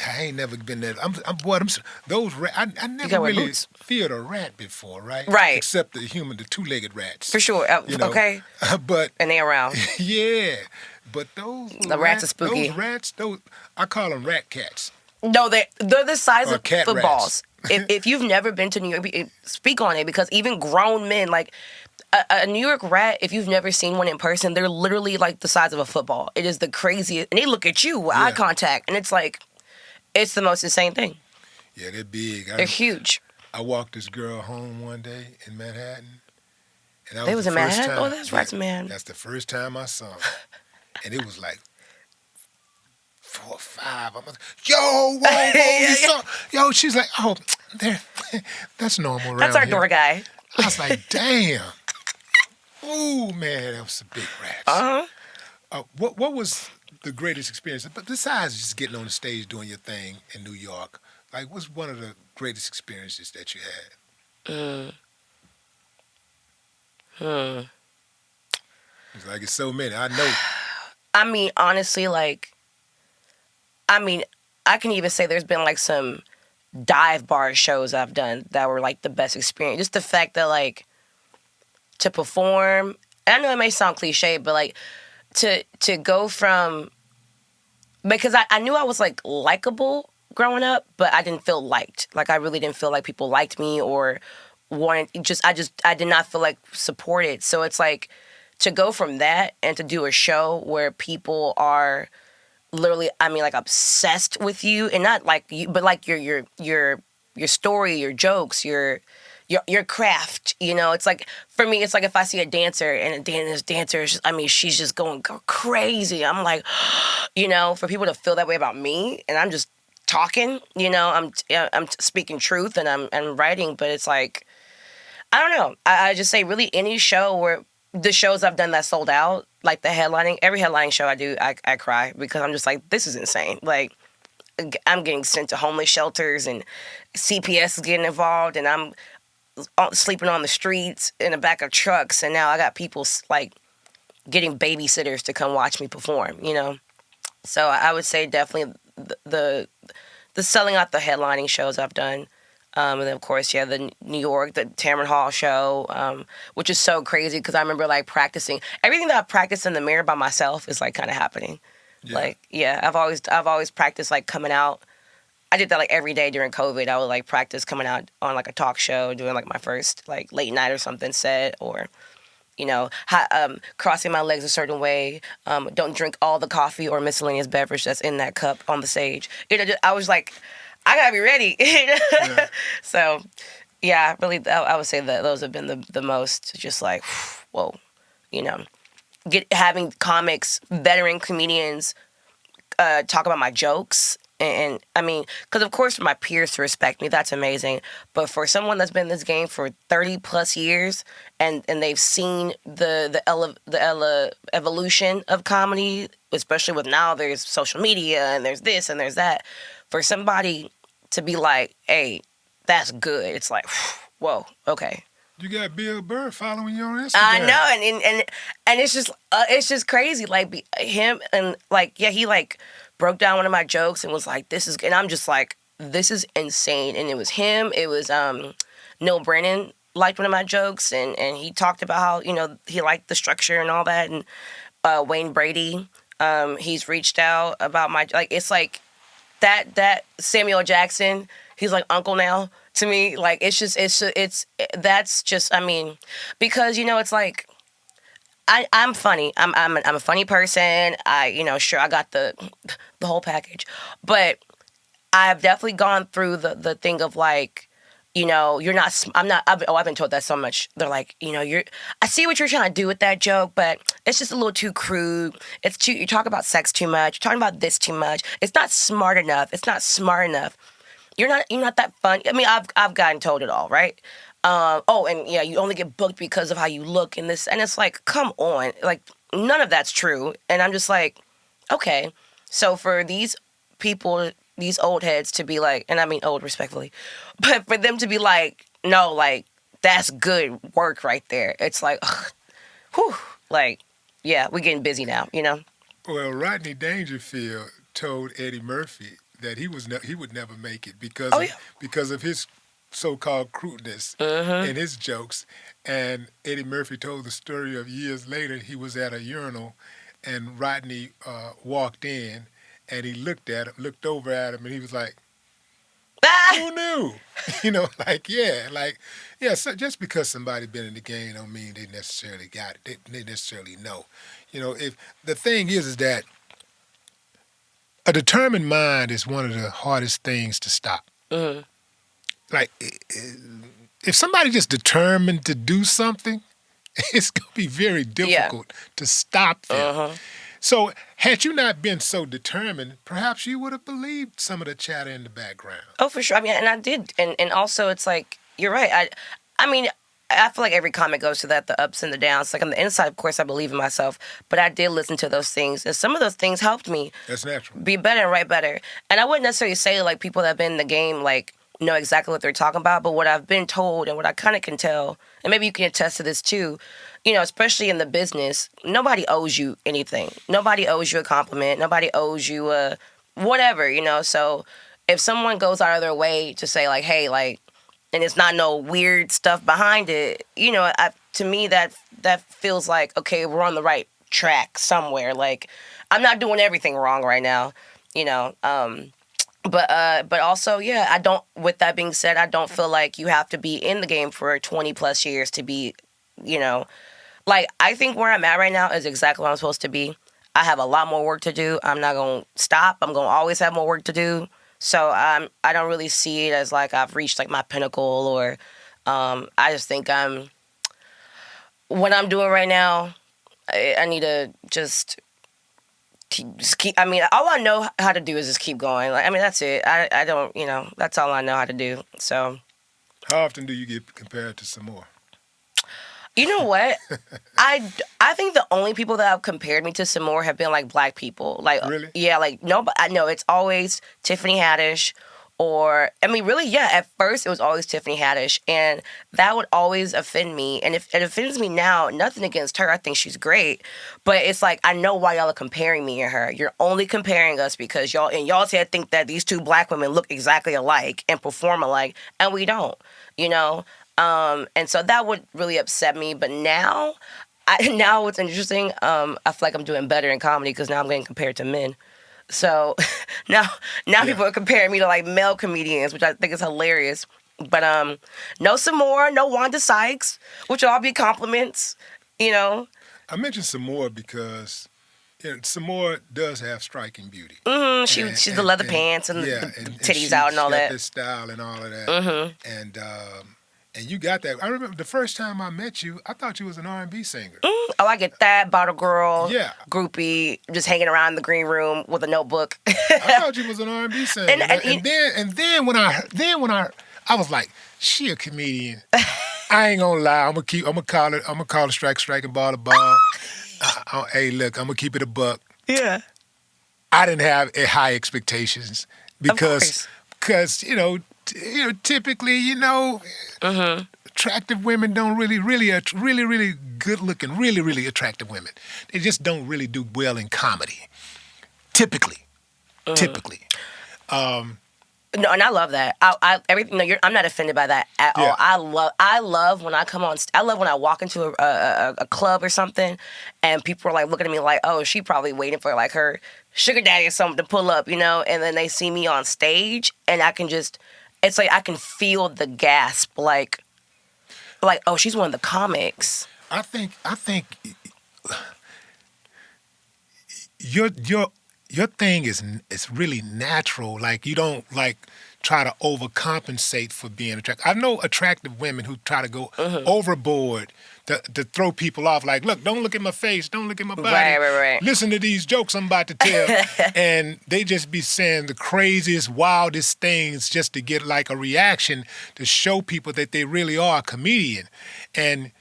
I ain't never been there. Those rats. I never really feared a rat before, right? Right. Except the two-legged rats. For sure. Okay. But and they around. Yeah. But the rats are spooky. Those rats, I call them rat cats. No, they're the size of cat footballs. if you've never been to New York, speak on it because even grown men, like a New York rat, if you've never seen one in person, they're literally like the size of a football. It is the craziest, and they look at you with eye contact, and it's like, it's the most insane thing. Yeah, they're big. They're huge. I walked this girl home one day in Manhattan. And they was in Manhattan? Oh, that's rats in Manhattan. That's the first time I saw them. And it was like 4 or 5. I'm like, yo, whoa, yo, she's like, oh, that's normal around That's our here. door guy. I was like, damn. Ooh, man, that was some big rats. Uh-huh. What was the greatest experience? But besides just getting on the stage doing your thing in New York, like what's one of the greatest experiences that you had? Mm. Hmm. It's like it's so many. I know. I mean, honestly, like, I mean, I can even say there's been like some dive bar shows I've done that were like the best experience. Just the fact that like to perform, I know it may sound cliche, but like to go from, because I knew I was like likable growing up, but I didn't feel liked. Like I really didn't feel like people liked me or wanted, I did not feel like supported. So it's like to go from that and to do a show where people are literally, I mean, like obsessed with you, and not like you, but like your story, your jokes, your craft. You know, it's like for me, it's like if I see a dancer and this dancer, I mean, she's just going crazy. I'm like, you know, for people to feel that way about me, and I'm just talking. You know, I'm speaking truth and I'm writing, but it's like I don't know. I just say really any show where the shows I've done that sold out, like the headlining, every headlining show I do, I cry because I'm just like, this is insane. Like, I'm getting sent to homeless shelters and CPS is getting involved and I'm sleeping on the streets in the back of trucks. And now I got people like getting babysitters to come watch me perform, you know? So I would say definitely the selling out the headlining shows I've done. And then, of course, yeah, the New York, the Tamron Hall show, which is so crazy because I remember, like, practicing. Everything that I practiced in the mirror by myself is, like, kind of happening. Yeah. Like, yeah, I've always practiced, like, coming out. I did that, like, every day during COVID. I would, like, practice coming out on, like, a talk show, doing, like, my first, like, late night or something set, or, you know, crossing my legs a certain way. Don't drink all the coffee or miscellaneous beverage that's in that cup on the stage. You know, I was, like... I gotta be ready. Yeah. So, yeah, really, I would say that those have been the most just like, whoa, you know, having comics, veteran comedians talk about my jokes. And I mean, because of course for my peers to respect me, that's amazing. But for someone that's been in this game for 30 plus years and they've seen the evolution of comedy, especially with now there's social media and there's this and there's that, for somebody to be like, hey, that's good. It's like, whoa, okay. You got Bill Burr following you on Instagram. I know, and it's just crazy. Like him and like, yeah, he like broke down one of my jokes and was like, this is, and I'm just like, this is insane. And it was him. It was Neil Brennan liked one of my jokes, and he talked about how, you know, he liked the structure and all that. And Wayne Brady, he's reached out about my, like, it's like, that Samuel Jackson, he's like uncle now to me. Like that's just, I mean, because, you know, it's like I'm funny. I'm a funny person. You know, sure, I got the whole package, but I've definitely gone through the thing of like, you know, you're not, I've been told that so much. They're like, you know, I see what you're trying to do with that joke, but it's just a little too crude. You talk about sex too much. You're talking about this too much. It's not smart enough. It's not smart enough. You're not that funny. I mean, I've gotten told it all, right? And yeah, you only get booked because of how you look and this, and it's like, come on. Like, none of that's true. And I'm just like, okay. So for these people, these old heads to be like, and I mean old respectfully, but for them to be like, no, like, that's good work right there. It's like, ugh, whew, like, yeah, we're getting busy now, you know? Well, Rodney Dangerfield told Eddie Murphy that he would never make it because because of his so-called crudeness in his jokes. And Eddie Murphy told the story of years later, he was at a urinal and Rodney walked in and he looked over at him and he was like, who knew? You know, like, yeah, so just because somebody been in the game don't mean they necessarily got it. They necessarily know. You know, if the thing is that a determined mind is one of the hardest things to stop. Mm-hmm. Like, if somebody just determined to do something, it's going to be very difficult to stop them. So had you not been so determined, perhaps you would have believed some of the chatter in the background. Oh, for sure. I mean, and I did. And also it's like, you're right. I mean, I feel like every comic goes through that, the ups and the downs. Like on the inside, of course, I believe in myself, but I did listen to those things, and some of those things helped me. That's natural. Be better and write better. And I wouldn't necessarily say like people that have been in the game like know exactly what they're talking about, but what I've been told and what I kind of can tell, and maybe you can attest to this too, you know, especially in the business, nobody owes you anything. Nobody owes you a compliment. Nobody owes you a whatever, you know. So if someone goes out of their way to say like, hey, like, and it's not no weird stuff behind it, you know, to me that feels like, okay, we're on the right track somewhere. Like, I'm not doing everything wrong right now, you know. But also, yeah, I don't. With that being said, I don't feel like you have to be in the game for 20 plus years to be, you know, like I think where I'm at right now is exactly where I'm supposed to be. I have a lot more work to do. I'm not gonna stop. I'm gonna always have more work to do. So I don't really see it as like I've reached like my pinnacle, or I just think what I'm doing right now. I need to just keep. I mean, all I know how to do is just keep going. Like, I mean, that's it. I don't, you know, that's all I know how to do. So, how often do you get compared to Sommore? You know what? I think the only people that have compared me to Sommore have been like black people. Like, really? Yeah, like no, but I know it's always Tiffany Haddish, or I mean, really, yeah. At first, it was always Tiffany Haddish, and that would always offend me. And if it offends me now, nothing against her. I think she's great, but it's like I know why y'all are comparing me and her. You're only comparing us because y'all in y'all's head think that these two black women look exactly alike and perform alike, and we don't. You know. And so that would really upset me. But now what's interesting, I feel like I'm doing better in comedy because now I'm getting compared to men. So now people are comparing me to like male comedians, which I think is hilarious. But no Sommore, no Wanda Sykes, which will all be compliments, you know. I mentioned Sommore because Sommore does have striking beauty. Mm-hmm. She's the leather pants and the titties out and all that. This style and all of that. Mm-hmm. And you got that. I remember the first time I met you, I thought you was an R&B singer. Oh, I get that. Bottle girl, yeah, groupie, just hanging around in the green room with a notebook. I thought you was an R&B singer. And then when I was like, she a comedian. I ain't gonna lie. I'm gonna call it strike and ball to ball. Hey, look, I'm gonna keep it a buck. Yeah. I didn't have high expectations because typically, attractive women don't really good looking, really attractive women. They just don't really do well in comedy. Typically. No, and I love that. Everything. No, I'm not offended by that at all. I love when I come on. I love when I walk into a club or something, and people are like looking at me like, oh, she probably waiting for like her sugar daddy or something to pull up, you know. And then they see me on stage, and I can just. It's like I can feel the gasp, like, oh, she's one of the comics. I think your thing is really natural. Like you don't like try to overcompensate for being attractive. I know attractive women who try to go overboard to throw people off. Like, look, don't look at my face, don't look at my body. Right. Listen to these jokes I'm about to tell, and they just be saying the craziest, wildest things just to get like a reaction to show people that they really are a comedian. And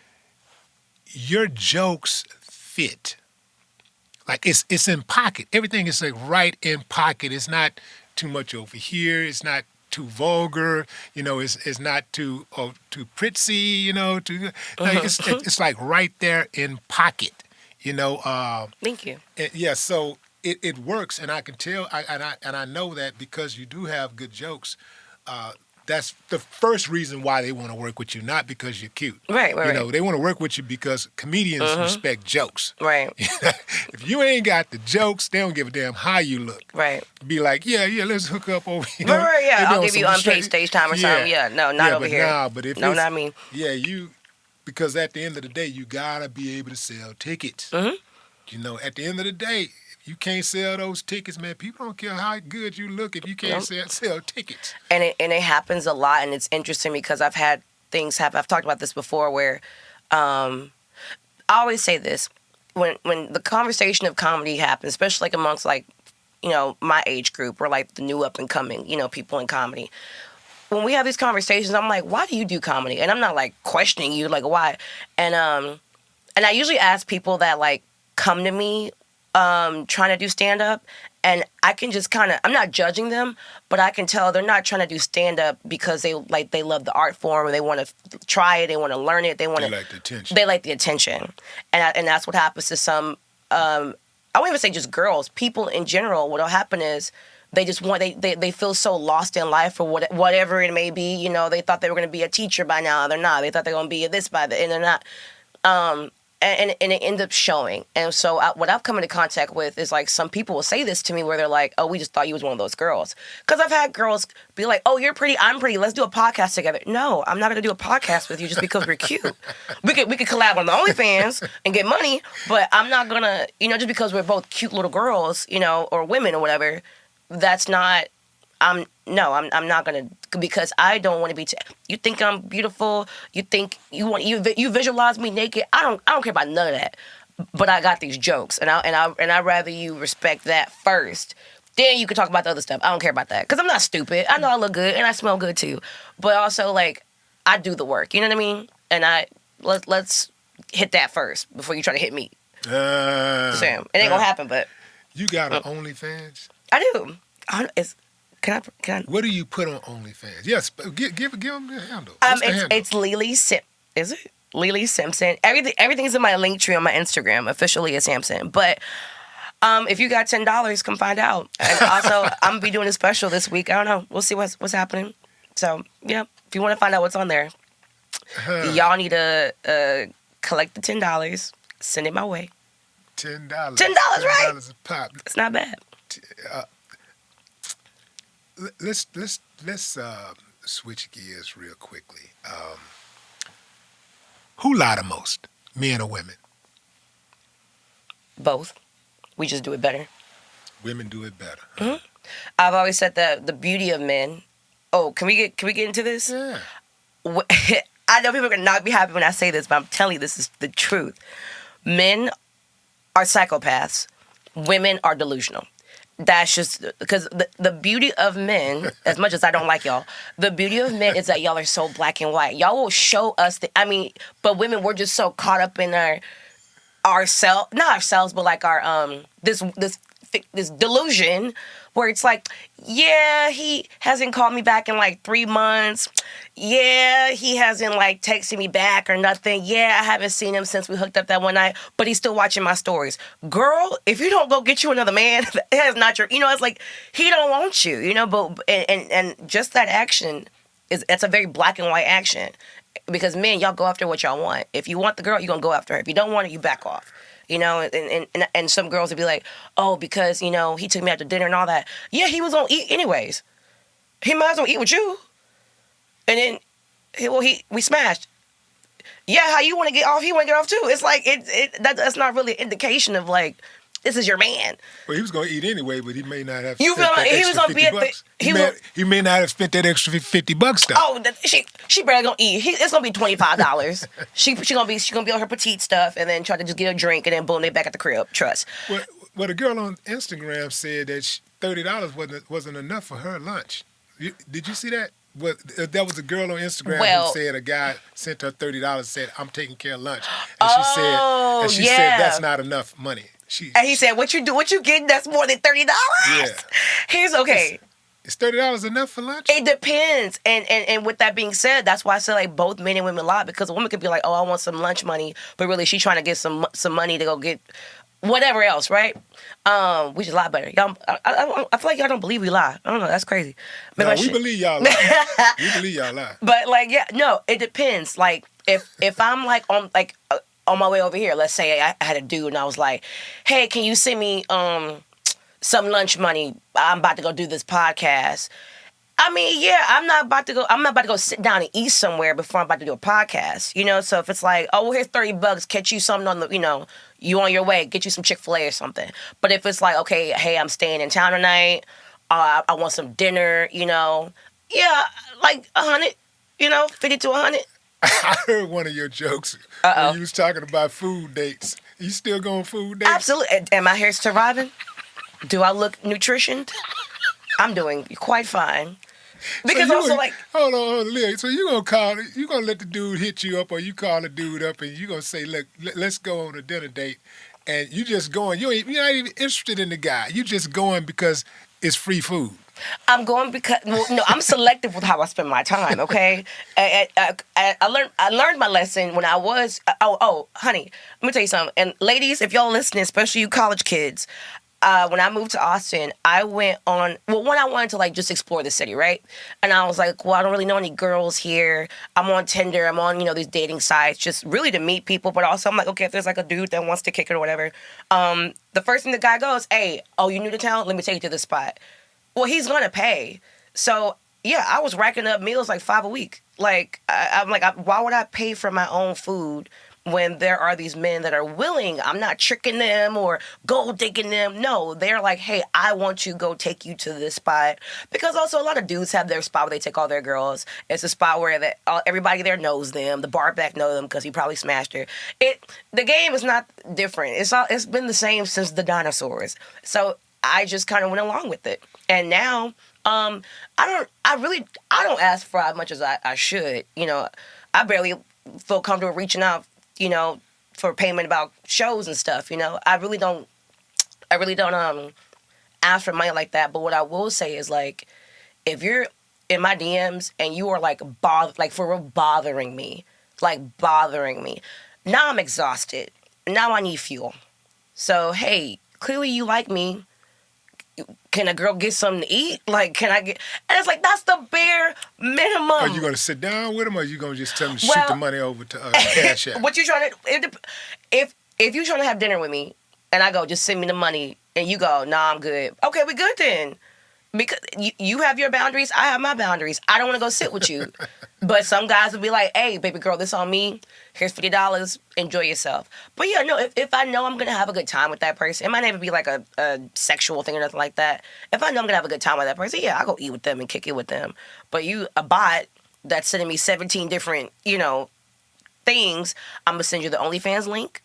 your jokes fit. Like it's in pocket. Everything is like right in pocket. It's not too much over here. It's not too vulgar. It's not too prissy. It's like right there in pocket. Thank you. Yeah. So it works, and I can tell. I know that because you do have good jokes. That's the first reason why they want to work with you, not because you're cute. Right. They want to work with you because comedians respect jokes. Right. If you ain't got the jokes, they don't give a damn how you look. Right. Be like, yeah, let's hook up over here. Right, yeah. I'll give you unpaid stage time or something. Yeah, no, not over here. Not I mean. Yeah, because at the end of the day, you gotta be able to sell tickets. Mm-hmm. At the end of the day, you can't sell those tickets, man. People don't care how good you look if you can't sell tickets. And it happens a lot, and it's interesting because I've had things happen. I've talked about this before where I always say this. When the conversation of comedy happens, especially like amongst like, my age group or like the new up and coming, people in comedy, when we have these conversations, I'm like, why do you do comedy? And I'm not like questioning you, like why? And I usually ask people that like come to me trying to do stand up, and I can just kind of, I'm not judging them, but I can tell they're not trying to do stand up because they love the art form, or they want to try it, they want to learn it, they like the attention. They like the attention, and that's what happens to some. I won't even say just girls, people in general. What'll happen is they just want they feel so lost in life, or whatever it may be. You know, they thought they were going to be a teacher by now, they're not. They thought they were going to be this by the, and they're not. And it ends up showing. And so what I've come into contact with is like some people will say this to me where they're like, oh, we just thought you was one of those girls. Because I've had girls be like, oh, you're pretty, I'm pretty, let's do a podcast together. No, I'm not going to do a podcast with you just because we're cute. We could collab on the OnlyFans and get money, but I'm not going to, just because we're both cute little girls, or women or whatever, that's not, I'm not gonna, because I don't want to be. You think I'm beautiful? You think you visualize me naked? I don't care about none of that. But I got these jokes, and I rather you respect that first. Then you can talk about the other stuff. I don't care about that because I'm not stupid. I know I look good and I smell good too. But also, like, I do the work. You know what I mean? And let's hit that first before you try to hit me. Sam, it ain't gonna happen. But you got an OnlyFans? I do. Can I? What do you put on OnlyFans? Yes, give them the handle. It's Lea'h. Is it Lea'h Sampson? Everything's in my link tree on my Instagram. Officially, it's Sampson. But if you got $10, come find out. And also, I'm gonna be doing a special this week. I don't know. We'll see what's happening. So yeah, if you want to find out what's on there, y'all need to collect the $10. Send it my way. $10. $10, right? $10 a pop. It's not bad. Let's switch gears real quickly. Who lie the most, men or women? Both. We just do it better. Women do it better. Mm-hmm. I've always said that the beauty of men. Oh, can we get into this? Yeah. I know people are gonna not be happy when I say this, but I'm telling you, this is the truth. Men are psychopaths. Women are delusional. That's just because the beauty of men, as much as I don't like y'all, the beauty of men is that y'all are so black and white. Y'all will show us but women, we're just so caught up in ourselves, not ourselves, but like our this delusion where it's like, yeah, he hasn't called me back in like 3 months. Yeah, he hasn't like texted me back or nothing. Yeah, I haven't seen him since we hooked up that one night, but he's still watching my stories. Girl, if you don't go get you another man, that's not your, it's like, he don't want you, but, and just that action it's a very black and white action, because men, y'all go after what y'all want. If you want the girl, you're going to go after her. If you don't want it, you back off. And some girls would be like, oh, because, he took me out to dinner and all that. Yeah, he was going to eat anyways. He might as well eat with you. And then, we smashed. Yeah, how you want to get off, he want to get off too. It's like, that's not really an indication of like, this is your man. Well, he was going to eat anyway, but he may not have you spent feel like that he was gonna be at $50. He may not have spent that extra $50 though. Oh, she barely gonna eat. It's gonna be $25. she gonna be on her petite stuff and then try to just get a drink and then boom, they back at the crib. Trust. Well, the girl on Instagram said that $30 wasn't enough for her lunch. Did you see that? Well, that was a girl on Instagram who said a guy sent her $30 and said, I'm taking care of lunch. And she said that's not enough money. And he said, what you getting that's more than $30? Yeah. Here's okay. Is $30 enough for lunch? It depends. And with that being said, that's why I say like both men and women lie, because a woman could be like, oh, I want some lunch money, but really she's trying to get some money to go get whatever else, right? We just lie better. Y'all, I feel like y'all don't believe we lie. I don't know. That's crazy. No, we believe y'all lie. We believe y'all lie. But like, yeah, no, it depends. Like if I'm like on my way over here, let's say I had a dude and I was like, hey, can you send me some lunch money? I'm about to go do this podcast. I mean, yeah, I'm not about to go sit down and eat somewhere before I'm about to do a podcast, So if it's like, oh, well, here's $30, catch you something on the, you on your way, get you some Chick-fil-A or something. But if it's like, okay, hey, I'm staying in town tonight, I want some dinner, yeah, like 100, 50 to 100. I heard one of your jokes when you was talking about food dates. You still going food dates? Absolutely. Am I here surviving? Do I look nutritioned? I'm doing quite fine. Because also, like, hold on, Leah. So you gonna let the dude hit you up, or you call the dude up, and you gonna say, look, let's go on a dinner date, and you just going. You're not even interested in the guy. You just going because it's free food. I'm going because I'm selective with how I spend my time. Okay, I learned my lesson when I was. Honey, let me tell you something. And ladies, if y'all listening, especially you college kids, when I moved to Austin, I went on. Well, one, I wanted to like just explore the city, right? And I was like, well, I don't really know any girls here. I'm on Tinder. I'm on these dating sites, just really to meet people. But also, I'm like, okay, if there's like a dude that wants to kick it or whatever, the first thing the guy goes, hey, oh, you new to town? Let me take you to this spot. Well, he's gonna pay. So yeah, I was racking up meals like 5 a week. Like I'm like, why would I pay for my own food when there are these men that are willing? I'm not tricking them or gold digging them. No, they're like, hey, I want to go take you to this spot. Because also a lot of dudes have their spot where they take all their girls. It's a spot where everybody there knows them. The bar back know them because he probably smashed her. The game is not different. It's been the same since the dinosaurs. So I just kind of went along with it. And now, I don't ask for as much as I should. I barely feel comfortable reaching out, for payment about shows and stuff. I really don't ask for money like that. But what I will say is, like, if you're in my DMs and you are like for real bothering me, now I'm exhausted. Now I need fuel. So hey, clearly you like me. Can a girl get something to eat? Like, can I get... And it's like, that's the bare minimum. Are you going to sit down with him, or are you going to just tell him to shoot the money over to Cash App? What you trying to... If you trying to have dinner with me, and I go, just send me the money, and you go, nah, I'm good. Okay, we good then. Because you have your boundaries, I have my boundaries. I don't want to go sit with you. But some guys would be like, hey, baby girl, this on me. Here's $50. Enjoy yourself. But yeah, no, if I know I'm going to have a good time with that person, it might not even be like a sexual thing or nothing like that. If I know I'm going to have a good time with that person, yeah, I'll go eat with them and kick it with them. But a bot that's sending me 17 different, things, I'm going to send you the OnlyFans link.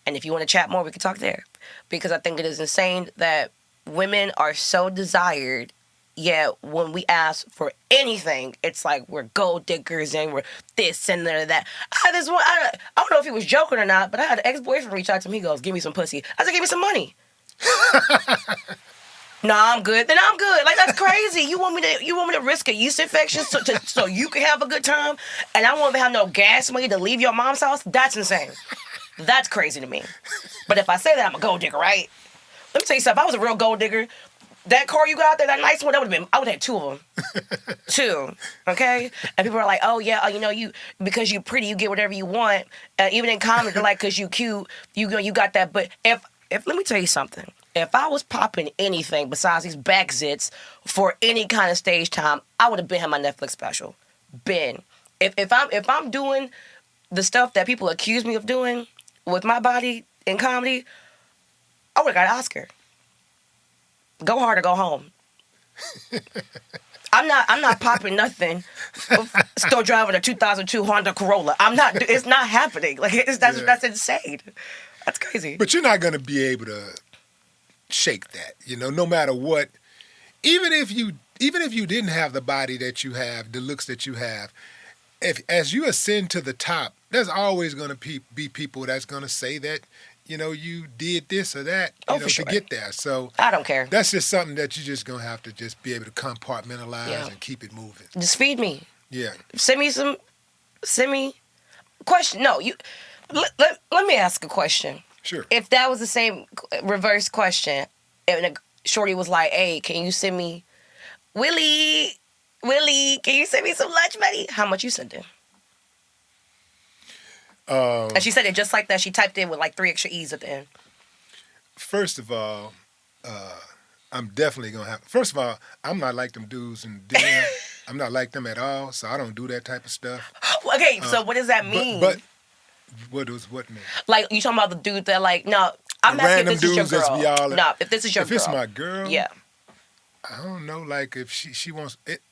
And if you want to chat more, we can talk there. Because I think it is insane that women are so desired, yet when we ask for anything, it's like we're gold diggers and we're this and that. I had this one, I don't know if he was joking or not, but I had an ex-boyfriend reach out to me. He goes, give me some pussy. I said, give me some money. Nah, I'm good. Then I'm good. Like, that's crazy. You want me to risk a yeast infection so you can have a good time, and I won't have no gas money to leave your mom's house? That's insane. That's crazy to me. But if I say that, I'm a gold digger, right? Let me tell you something. If I was a real gold digger, that car you got out there, that nice one, I would have had 2 of them. 2, okay? And people are like, oh, yeah, you because you're pretty, you get whatever you want. Even in comedy, they're like, because you cute, you got that. But if let me tell you something. If I was popping anything besides these back zits for any kind of stage time, I would have been had my Netflix special. Been. If I'm doing the stuff that people accuse me of doing with my body in comedy, I would have got an Oscar. Go hard or go home. I'm not popping nothing. Still driving a 2002 Honda Corolla. It's not happening. Like that's insane. That's crazy. But you're not gonna be able to shake that, no matter what. Even if you didn't have the body that you have, the looks that you have, as you ascend to the top, there's always gonna be people that's gonna say that, you did this or that, to get there. So I don't care. That's just something that you're just gonna have to just be able to compartmentalize and keep it moving. Just feed me. Yeah. Send me question. No, let me ask a question. Sure. If that was the same reverse question, and a shorty was like, hey, can you send me Willie, can you send me some lunch money? How much you sending? And she said it just like that. She typed in with like 3 extra E's at the end. First of all, I'm definitely going to have... First of all, I'm not like them dudes in DM. I'm not like them at all, so I don't do that type of stuff. Okay, so what does that mean? But what does what mean? Like, you talking about the dude that like... No, I'm asking if this is your girl. No, if this is your girl. If it's my girl... Yeah. I don't know, like, if she wants... it.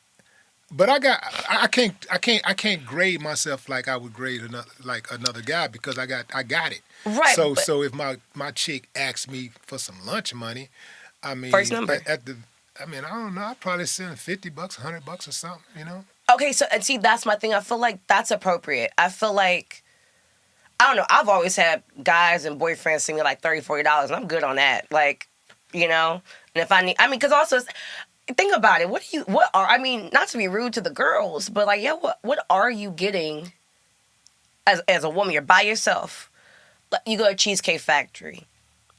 But I can't grade myself like I would grade another guy because I got it. Right. So if my chick asks me for some lunch money, I mean, first number. I mean, I don't know. I'd probably send $50, $100 or something, Okay, so and see, that's my thing. I feel like that's appropriate. I feel like I don't know. I've always had guys and boyfriends send me like $30, $40, and I'm good on that. Like, And if I need, I mean, because also think about it. I mean, not to be rude to the girls, but like, yeah, what are you getting as a woman? You're by yourself. You go to Cheesecake Factory.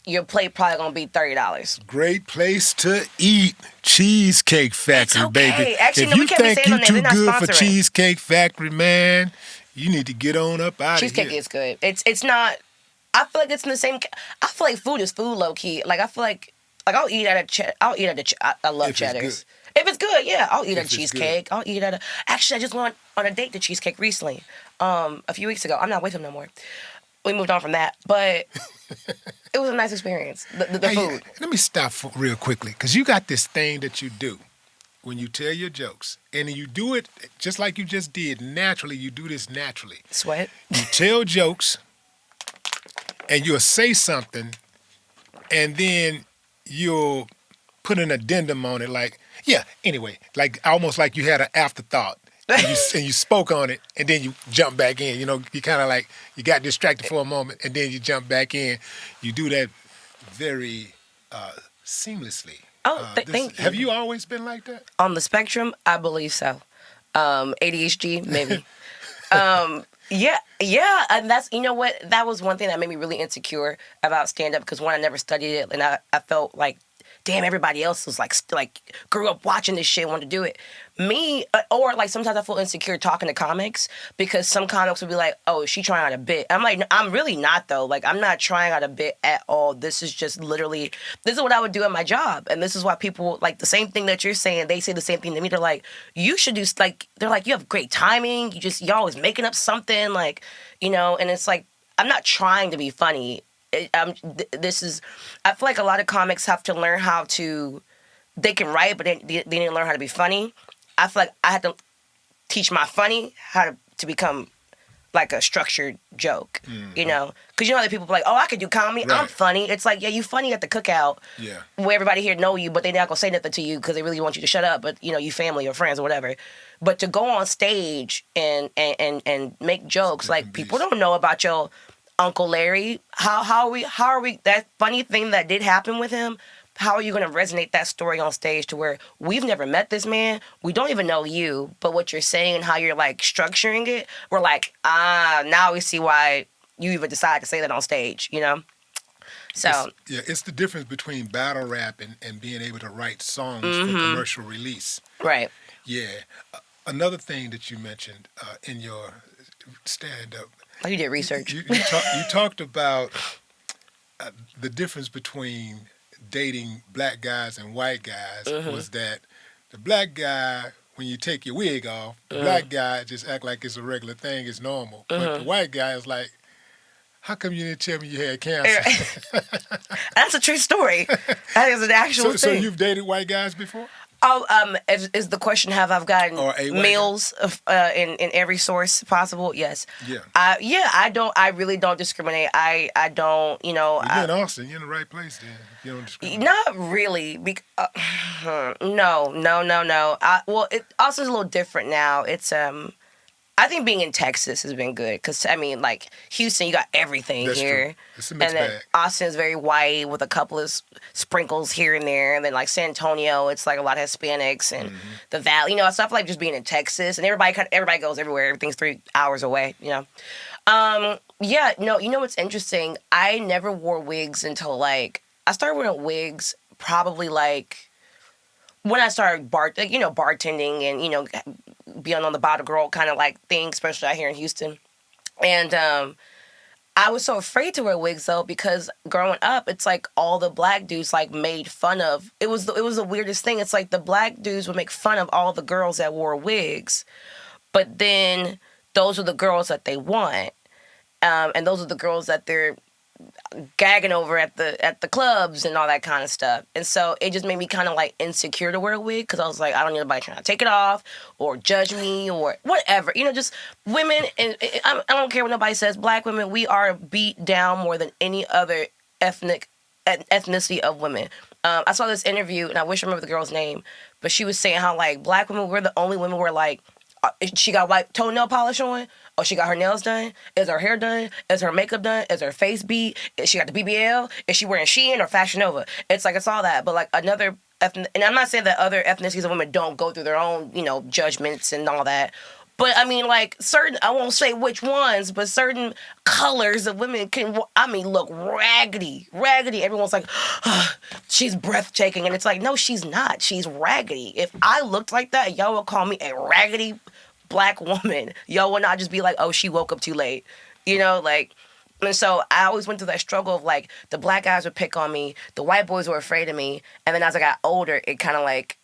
Your plate probably gonna be $30. Great place to eat. Cheesecake Factory, It's okay. baby. Actually, if no, you we can't be think saying you on that. too They're not good for sponsoring. Cheesecake Factory, man, you need to get on up out of here. Cheesecake is good. It's not. I feel like it's in the same. I feel like food is food, low key. Like I feel like I'll eat at I love If it's Cheddar's. good. If it's good, yeah, I'll eat at If it's cheesecake. I'll eat at a. Actually, I just went on a date to Cheesecake recently. A few weeks ago. I'm not with him no more. We moved on from that, but it was a nice experience. The Hey, food. let me stop real quickly, because you got this thing that you do when you tell your jokes, and you do it just like you just did naturally. You do this naturally. Sweat. You tell jokes, and you'll say something, and then you'll put an addendum on it, like, yeah, anyway, like almost like you had an afterthought. And you spoke on it, and then you jump back in. You kind of like, you got distracted for a moment, and then you jump back in. You do that very seamlessly. Oh, thank you. Have you always been like that? On the spectrum, I believe so. ADHD, maybe. Yeah, and that's, you know what, that was one thing that made me really insecure about stand-up, because one, I never studied it, and I felt like, damn, everybody else was like grew up watching this shit, wanted to do it. Me, or like sometimes I feel insecure talking to comics, because some comics would be like, oh, is she trying out a bit? I'm like, I'm really not, though. Like, I'm not trying out a bit at all. This is just literally, this is what I would do at my job. And this is why people, like, the same thing that you're saying, they say the same thing to me. They're like, you should do, like, they're like, you have great timing. You're always making up something, like, and it's like, I'm not trying to be funny. I feel like a lot of comics have to learn how to, they can write, but they didn't learn how to be funny. I feel like I had to teach my funny how to become like a structured joke, Because that people be like, oh, I could do comedy. Right. I'm funny. It's like, yeah, you funny at the cookout where everybody here know you, but they not going to say nothing to you because they really want you to shut up, but, you family or friends or whatever. But to go on stage and make jokes, like, people don't know about your Uncle Larry. How are we, that funny thing that did happen with him, how are you going to resonate that story on stage to where we've never met this man, we don't even know you, but what you're saying and how you're, like, structuring it, we're like, now we see why you even decided to say that on stage, So. It's the difference between battle rap and being able to write songs for commercial release. Right. Yeah. Another thing that you mentioned in your stand-up. Oh, you did research. You talked about the difference between dating black guys and white guys was that the black guy, when you take your wig off, the black guy just act like it's a regular thing, it's normal. But the white guy is like, how come you didn't tell me you had cancer? That's a true story. That is an actual thing. So you've dated white guys before? Oh, is the question, have I gotten meals in every source possible? Yes. Yeah. I really don't discriminate. I don't, You're in Austin. You're in the right place then. You don't discriminate. Not really. No. Austin's a little different now. It's, I think being in Texas has been good because, like, Houston, you got everything here. True. It's a mixed and then bag. Austin is very white with a couple of sprinkles here and there. And then, like, San Antonio, it's, like, a lot of Hispanics and the Valley. So I feel like just being in Texas. And everybody goes everywhere. Everything's 3 hours away, You know what's interesting? I never wore wigs until, like, I started wearing wigs probably, like, when I started bartending and, being on the bottle girl kind of like thing, especially out here in Houston. And I was so afraid to wear wigs though, because growing up, it's like all the black dudes like made fun of. It was the weirdest thing. It's like the black dudes would make fun of all the girls that wore wigs, but then those are the girls that they want, and those are the girls that they're gagging over at the clubs and all that kind of stuff. And so it just made me kind of like insecure to wear a wig because I was like, I don't need anybody trying to take it off or judge me or whatever. Just women, and I don't care what nobody says, black women, we are beat down more than any other ethnicity of women. I saw this interview, and I wish I remember the girl's name, but she was saying how, like, black women, we're the only women where, like, she got white toenail polish on, or she got her nails done, is her hair done, is her makeup done, is her face beat, is she got the BBL, is she wearing Shein or Fashion Nova? It's like, it's all that, but, like, another, and I'm not saying that other ethnicities of women don't go through their own, you know, judgments and all that, but, I mean, like, certain, I won't say which ones, but certain colors of women can, I mean, look raggedy. Everyone's like, oh, she's breathtaking. And it's like, no, she's not. She's raggedy. If I looked like that, y'all would call me a raggedy black woman. Y'all would not just be like, oh, she woke up too late. You know, like, and so I always went through that struggle of, like, the black guys would pick on me, the white boys were afraid of me. And then as I got older, it kind of, like,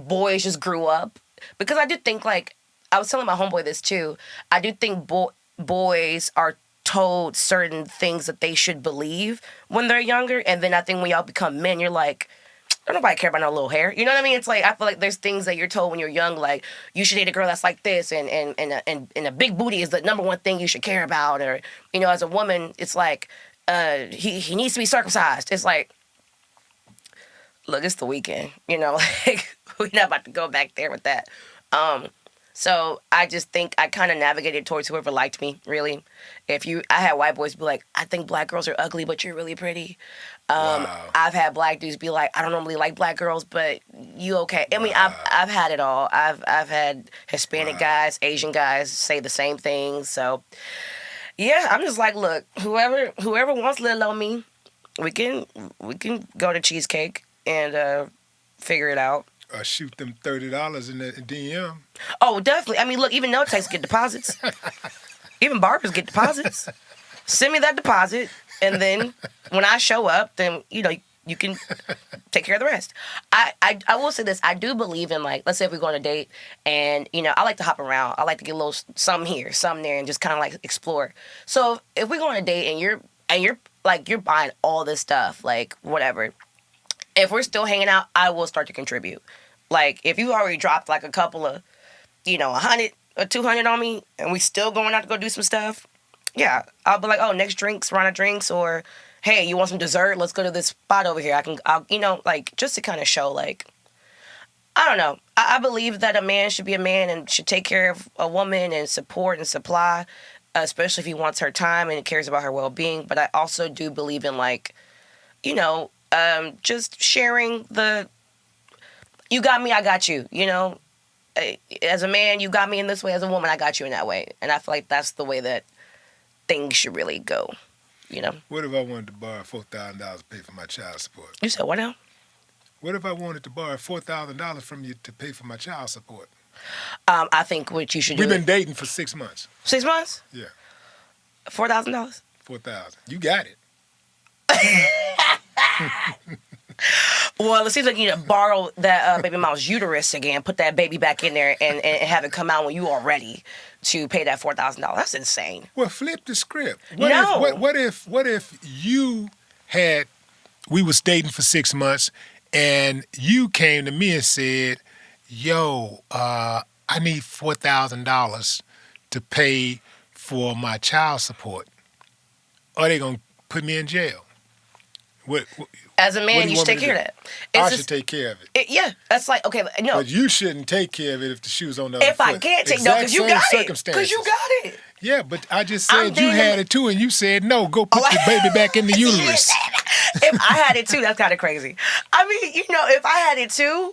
boys just grew up. Because I did think, like, I was telling my homeboy this too. I do think boys are told certain things that they should believe when they're younger, and then I think when y'all become men, you're like, don't nobody care about no little hair. You know what I mean? It's like, I feel like there's things that you're told when you're young, like, you should date a girl that's like this, and a big booty is the number one thing you should care about, or, you know, as a woman, it's like, he needs to be circumcised. It's like, look, it's the weekend, you know, like, we're not about to go back there with that. So I just think I kind of navigated towards whoever liked me, really. I had white boys be like, I think black girls are ugly, but you're really pretty. Wow. I've had black dudes be like, I don't normally like black girls, but you okay. I mean, I've had it all. I've had Hispanic guys, Asian guys say the same thing. So yeah, I'm just like, look, whoever wants little on me, we can go to Cheesecake and figure it out. Shoot them $30 in the DM. Oh, definitely. I mean, look, even nail techs get deposits. Even barbers get deposits. Send me that deposit, and then when I show up, then, you know, you can take care of the rest. I will say this. I do believe in, like, let's say if we go on a date, and, you know, I like to hop around. I like to get a little some here, some there, and just kind of, like, explore. So if we go on a date and you're buying all this stuff, like, whatever, if we're still hanging out, I will start to contribute. Like, if you already dropped, like, a couple of, you know, 100 or 200 on me, and we still going out to go do some stuff, yeah, I'll be like, oh, next round of drinks, or, hey, you want some dessert? Let's go to this spot over here. I'll you know, like, just to kind of show, like, I don't know. I believe that a man should be a man and should take care of a woman and support and supply, especially if he wants her time and cares about her well-being. But I also do believe in, like, you know, just sharing you got me, I got you, you know. As a man, you got me in this way. As a woman, I got you in that way. And I feel like that's the way that things should really go, you know. What if I wanted to borrow $4,000 to pay for my child support? You said what now? What if I wanted to borrow $4,000 from you to pay for my child support? I think what you should do... We've been dating for 6 months. 6 months? Yeah. $4,000? $4,000. You got it. Well, it seems like you need to borrow that baby mom's uterus again, put that baby back in there, and have it come out when you are ready to pay that $4,000. That's insane. Well, flip the script. No. What if we was dating for 6 months, and you came to me and said, yo, I need $4,000 to pay for my child support. Are they going to put me in jail? As a man, you should take care of that. I should take care of it. Yeah, that's like, okay, no. But you shouldn't take care of it if the shoe's on the other foot. If I can't take, no, because you got it. Because you got it. Yeah, but I just said you had it too, and you said, no, go put the baby back in the uterus. If I had it too, that's kind of crazy. I mean, you know, if I had it too,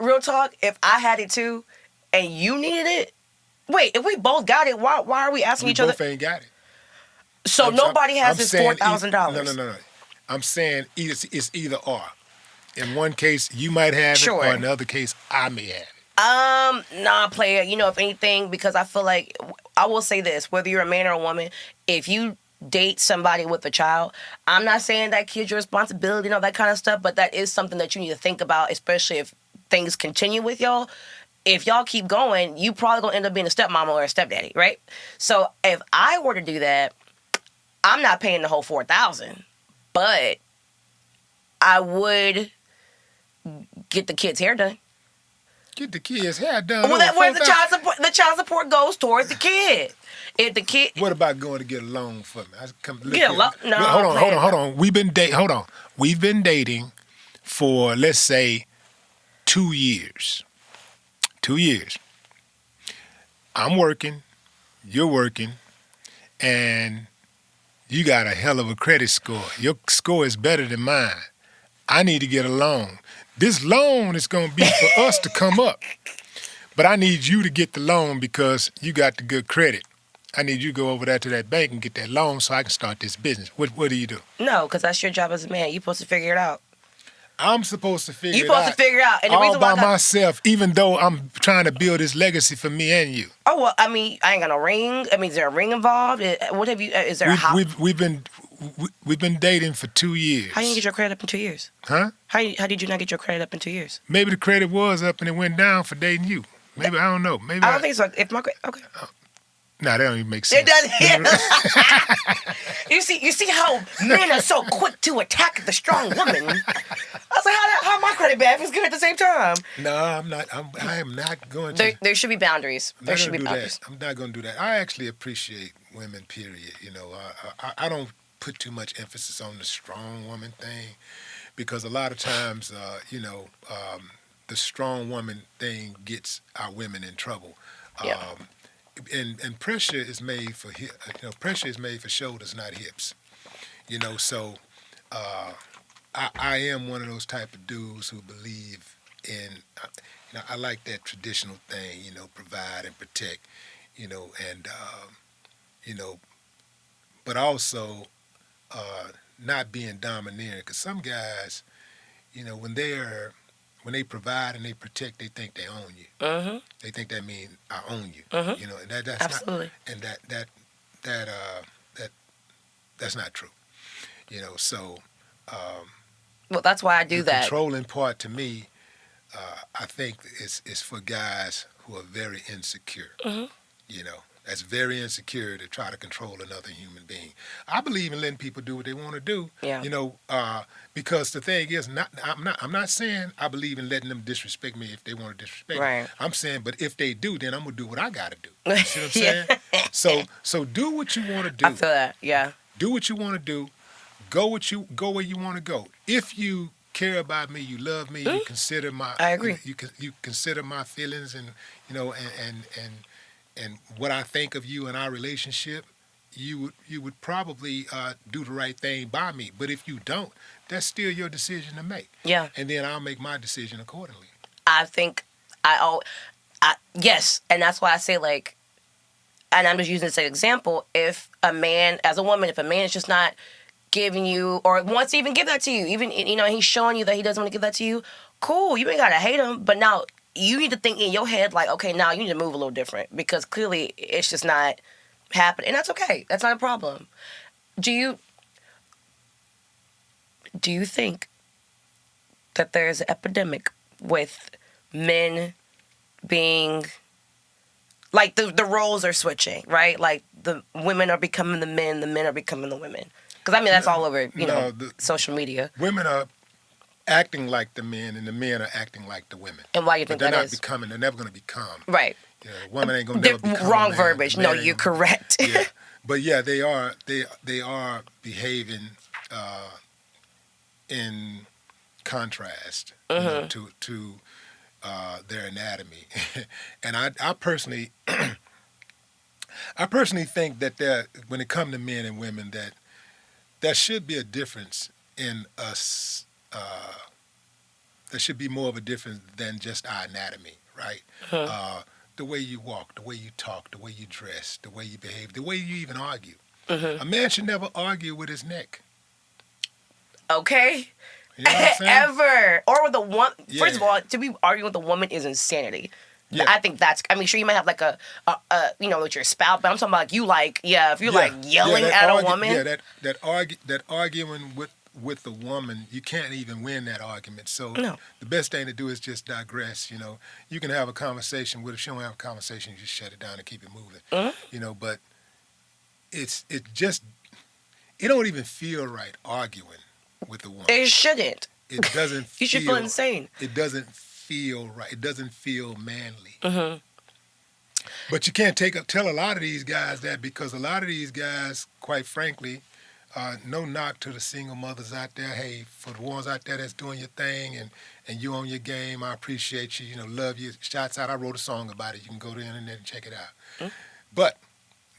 real talk, if I had it too, and you needed it, wait, if we both got it, why are we asking each other? We both ain't got it. So nobody has this $4,000. No. I'm saying it's either or. In one case, you might have it, or in the other case, I may have it. Nah, player. You know, if anything, because I feel like, I will say this, whether you're a man or a woman, if you date somebody with a child, I'm not saying that kid's your responsibility and all that kind of stuff, but that is something that you need to think about, especially if things continue with y'all. If y'all keep going, you probably gonna end up being a stepmama or a stepdaddy, right? So if I were to do that, I'm not paying the whole $4,000. But I would get the kid's hair done. Get the kid's hair done. Well, that's where the child support goes towards the kid. If the kid. What about going to get a loan for me? Get a loan? No. Hold on. We've been dating for, let's say, 2 years. 2 years. I'm working, you're working, and you got a hell of a credit score. Your score is better than mine. I need to get a loan. This loan is going to be for us to come up. But I need you to get the loan because you got the good credit. I need you to go over there to that bank and get that loan so I can start this business. What do you do? No, because that's your job as a man. You're supposed to figure it out. I'm supposed to figure it out. You're supposed to figure it out. And the all reason why by myself, even though I'm trying to build this legacy for me and you. Oh, well, I mean, I ain't got no ring. I mean, is there a ring involved? What have you, is there a house? We've been dating for 2 years. How you get your credit up in 2 years? Huh? How did you not get your credit up in 2 years? Maybe the credit was up and it went down for dating you. Maybe, I don't know. Maybe I don't think so. If my credit, okay. Nah, that don't even make sense. It doesn't. You see how men are so quick to attack the strong woman. I was like, how my credit bad if it's good at the same time? No, I'm not. I am not going to. There should be boundaries. There should be boundaries. I'm not going to do that. I actually appreciate women, period. I don't put too much emphasis on the strong woman thing because a lot of times, the strong woman thing gets our women in trouble. Yeah. And pressure is made for pressure is made for shoulders, not hips. So I am one of those type of dudes who believe in. I like that traditional thing. Provide and protect. But also not being domineering. Because some guys, when they provide and they protect, they think they own you. Mm-hmm. They think that means I own you. Mm-hmm. And that's absolutely. Not, and that's not true. So. Well, that's why I do that. The controlling part to me, I think, is for guys who are very insecure. Mm-hmm. That's very insecure to try to control another human being. I believe in letting people do what they want to do. Yeah. Because the thing is, I'm not saying I believe in letting them disrespect me if they want to disrespect me. I'm saying, but if they do, then I'm gonna do what I gotta do. You see what I'm saying? So do what you want to do. I feel that. Yeah. Do what you want to do. Go where you want to go. If you care about me, you love me, you consider my. I agree. You consider my feelings and and what I think of you and our relationship. You would probably do the right thing by me. But if you don't, that's still your decision to make. Yeah. And then I'll make my decision accordingly. I think yes, and that's why I say and I'm just using this as an example. If a man, as a woman, if a man is just not giving you or wants to even give that to you, even he's showing you that he doesn't want to give that to you, cool, you ain't gotta hate him, but now you need to think in your head okay, now you need to move a little different because clearly it's just not happening, and that's okay. That's not a problem. Do you think that there's an epidemic with men being the roles are switching, right? Like the women are becoming the men are becoming the women. Because that's all over, social media. Women are acting like the men, and the men are acting like the women. And why do you think that is? They're never going to become. Right. Women ain't going to never become. Wrong verbiage. No, you're correct. Yeah. But yeah, they are behaving in contrast to their anatomy, and I personally think that when it comes to men and women that there should be a difference in us. There should be more of a difference than just our anatomy, right? The way you walk, the way you talk, the way you dress, the way you behave, the way you even argue. A man should never argue with his neck. Okay. You know what I'm saying? Ever. Or with a woman. Yeah. First of all, to be arguing with a woman is insanity. Yeah. I think sure, you might have with your spouse, but I'm talking about if you're yelling at a woman. Yeah, that arguing with the woman, you can't even win that argument. So the best thing to do is just digress. You can have a conversation with her. If she don't have a conversation, you just shut it down and keep it moving. But it don't even feel right arguing with a woman. It shouldn't. It doesn't. You should feel insane. It doesn't feel right. It doesn't feel manly. But you can't tell a lot of these guys that because a lot of these guys, quite frankly, no knock to the single mothers out there. Hey, for the ones out there that's doing your thing and you on your game, I appreciate you. Love you. Shouts out. I wrote a song about it. You can go to the internet and check it out. But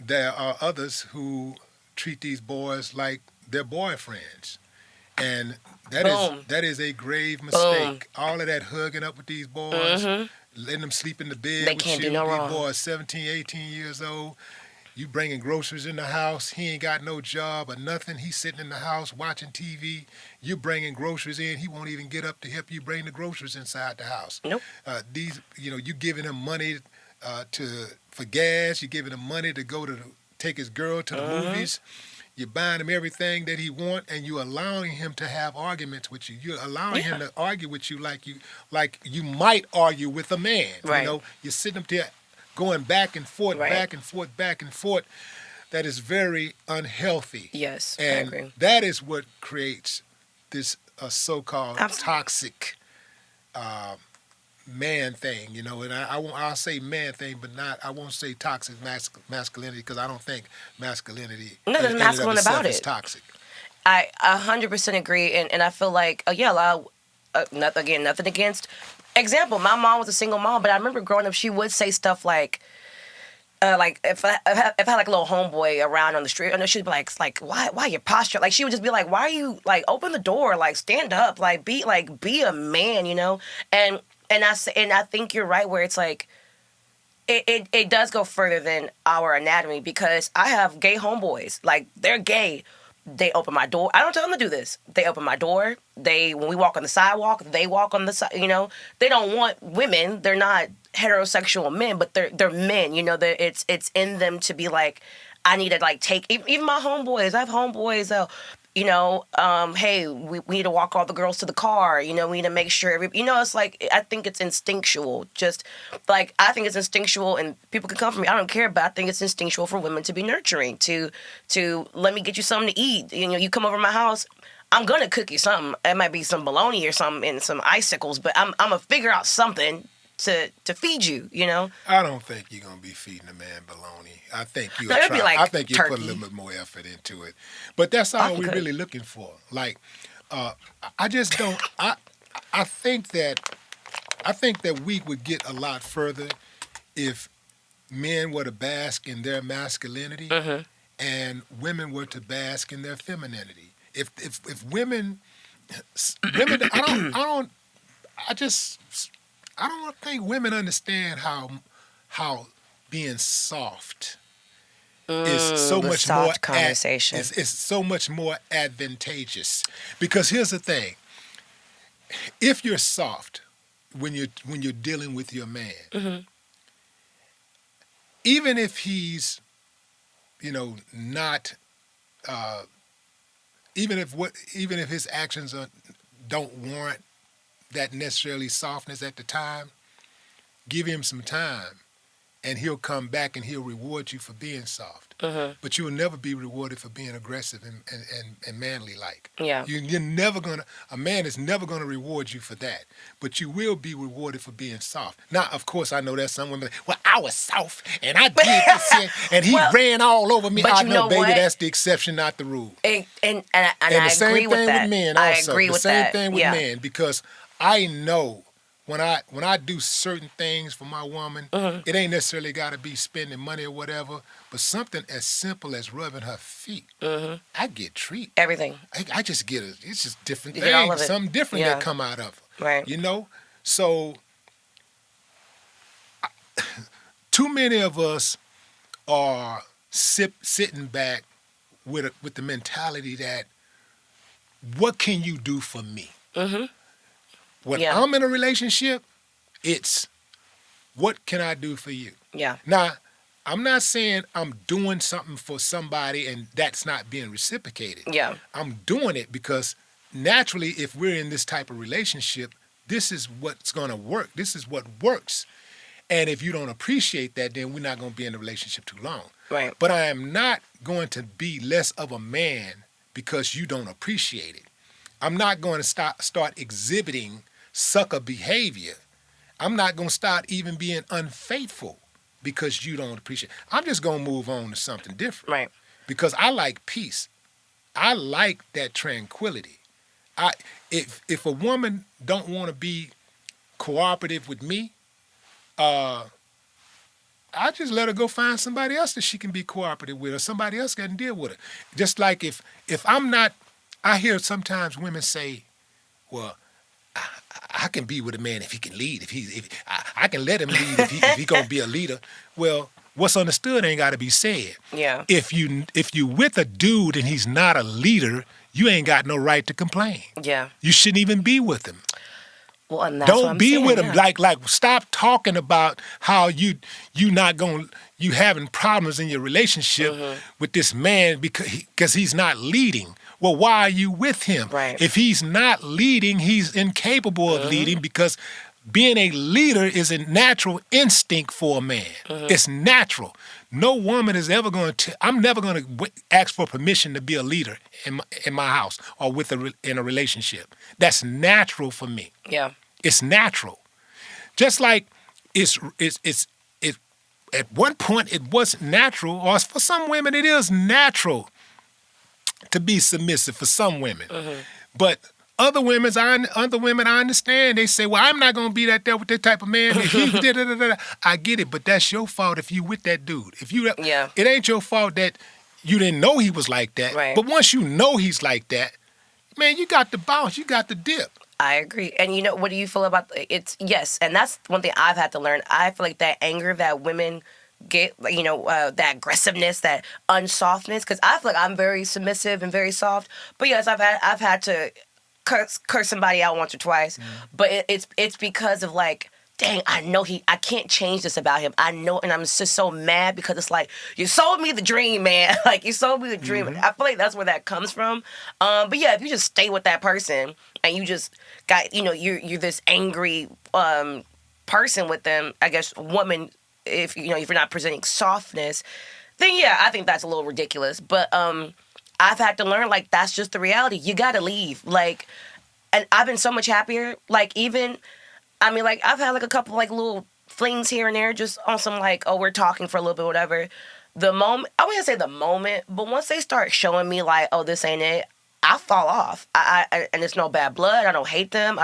there are others who treat these boys like their boyfriends. And that is a grave mistake. All of that hugging up with these boys, letting them sleep in the bed They with can't you. do no These wrong. boys 17, 18 years old. You bringing groceries in the house. He ain't got no job or nothing. He's sitting in the house watching TV. You bringing groceries in. He won't even get up to help you bring the groceries inside the house. Nope. You giving him money for gas. You giving him money to go take his girl to the movies. You're buying him everything that he want, and you're allowing him to have arguments with you. You're allowing him to argue with you like you might argue with a man. Right. You're sitting up there going back and forth, Right. back and forth, back and forth. That is very unhealthy. Yes, I And agree. that is what creates this so-called Absolutely. toxic man thing, and I'll say man thing, but I won't say toxic masculinity, because I don't think masculinity No, there's in and of masculine itself about is it. toxic. I 100% agree, and I feel like nothing against. Example, my mom was a single mom, but I remember growing up, she would say stuff like if I had like a little homeboy around on the street, and she'd be like why your posture? Like she would just be like, why are you like open the door, like stand up, like be a man, And I think you're right where it's like it does go further than our anatomy, because I have gay homeboys, like they're gay. They open my door. I don't tell them to do this. They open my door. When we walk on the sidewalk, they walk on the side. They don't want women. They're not heterosexual men, but they're men. It's in them to be like, I need to like take even my homeboys. I have homeboys. Hey, we need to walk all the girls to the car. We need to make sure it's like, I think it's instinctual. Just like, I think it's instinctual, and people can come for me. I don't care, but I think it's instinctual for women to be nurturing, to let me get you something to eat. You come over my house, I'm going to cook you something. It might be some bologna or something and some icicles, but I'm going to figure out something to feed you, I don't think you're gonna be feeding a man bologna. I think you No, it'd be like I think you put a turkey. little bit more effort into it. But that's all we're really looking for. Like, I just don't. I think that we would get a lot further if men were to bask in their masculinity and women were to bask in their femininity. If women, I don't think women understand how being soft is so the much soft more conversation. It's so much more advantageous. Because here's the thing: if you're soft when you're dealing with your man, even if he's not, even if his actions don't warrant that necessarily softness at the time, give him some time, and he'll come back and he'll reward you for being soft. But you will never be rewarded for being aggressive and manly like. Yeah. A man is never gonna reward you for that. But you will be rewarded for being soft. Now, of course, I know there's some women, well, I was soft and I did this and he ran all over me. But I you know, know baby, what? that's the exception, not the rule. And And I the same agree thing with that. with men I also. agree The with same that. thing with Yeah. men, because I know when I do certain things for my woman, it ain't necessarily got to be spending money or whatever, but something as simple as rubbing her feet, I get treat. Everything. I just get it. It's just different You get all things, of it. something different Yeah. that come out of her. Right. So too many of us are sitting back with the mentality that, what can you do for me? When Yeah. I'm in a relationship, it's, what can I do for you? Yeah. Now, I'm not saying I'm doing something for somebody and that's not being reciprocated. Yeah. I'm doing it because naturally, if we're in this type of relationship, this is what's going to work. This is what works. And if you don't appreciate that, then we're not going to be in a relationship too long. Right. But I am not going to be less of a man because you don't appreciate it. I'm not going to start exhibiting sucker behavior. I'm not going to start even being unfaithful because you don't appreciate it. I'm just going to move on to something different. Right. Because I like peace. I like that tranquility. If a woman don't want to be cooperative with me, I just let her go find somebody else that she can be cooperative with, or somebody else can deal with her. Just like if I'm not, I hear sometimes women say, "Well, I can be with a man if he can lead. If I can let him lead if he gonna be a leader." Well, what's understood ain't got to be said. Yeah. If you with a dude and he's not a leader, you ain't got no right to complain. Yeah. You shouldn't even be with him. Well, and that's what Don't I'm be saying, with him. yeah. Like stop talking about how you having problems in your relationship with this man because he's not leading. Well, why are you with him? Right. If he's not leading, he's incapable of leading, because being a leader is a natural instinct for a man. It's natural. No woman is ever going to. I'm never going to ask for permission to be a leader in my house or in a relationship. That's natural for me. Yeah. It's natural. Just like it's at one point it wasn't natural, or for some women it is natural to be submissive for some women. But other women, I understand. They say, "Well, I'm not gonna be that there with that type of man." If he da-da-da-da-da. I get it, but that's your fault if you with that dude. Yeah. It ain't your fault that you didn't know he was like that. Right. But once you know he's like that, man, you got to bounce. You got to dip. I agree. And you know, what do you feel about it's yes, and that's one thing I've had to learn. I feel like that anger that women get, that aggressiveness, that unsoftness, because I feel like I'm very submissive and very soft. But yes, I've had to curse somebody out once or twice. But it's because of like, dang, I can't change this about him. I know, and I'm just so mad because it's like, you sold me the dream, man. Like, you sold me the dream. I feel like that's where that comes from. But yeah, if you just stay with that person and you just got, you're this angry person with them, I guess, woman, if you're not presenting softness, then yeah, I think that's a little ridiculous. But I've had to learn, like, that's just the reality. You got to leave. Like, and I've been so much happier. Like, even, like, I've had, like, a couple, like, little flings here and there just on some, like, oh, we're talking for a little bit, whatever. The moment, I wouldn't say the moment, but once they start showing me, like, oh, this ain't it, I fall off. And it's no bad blood. I don't hate them.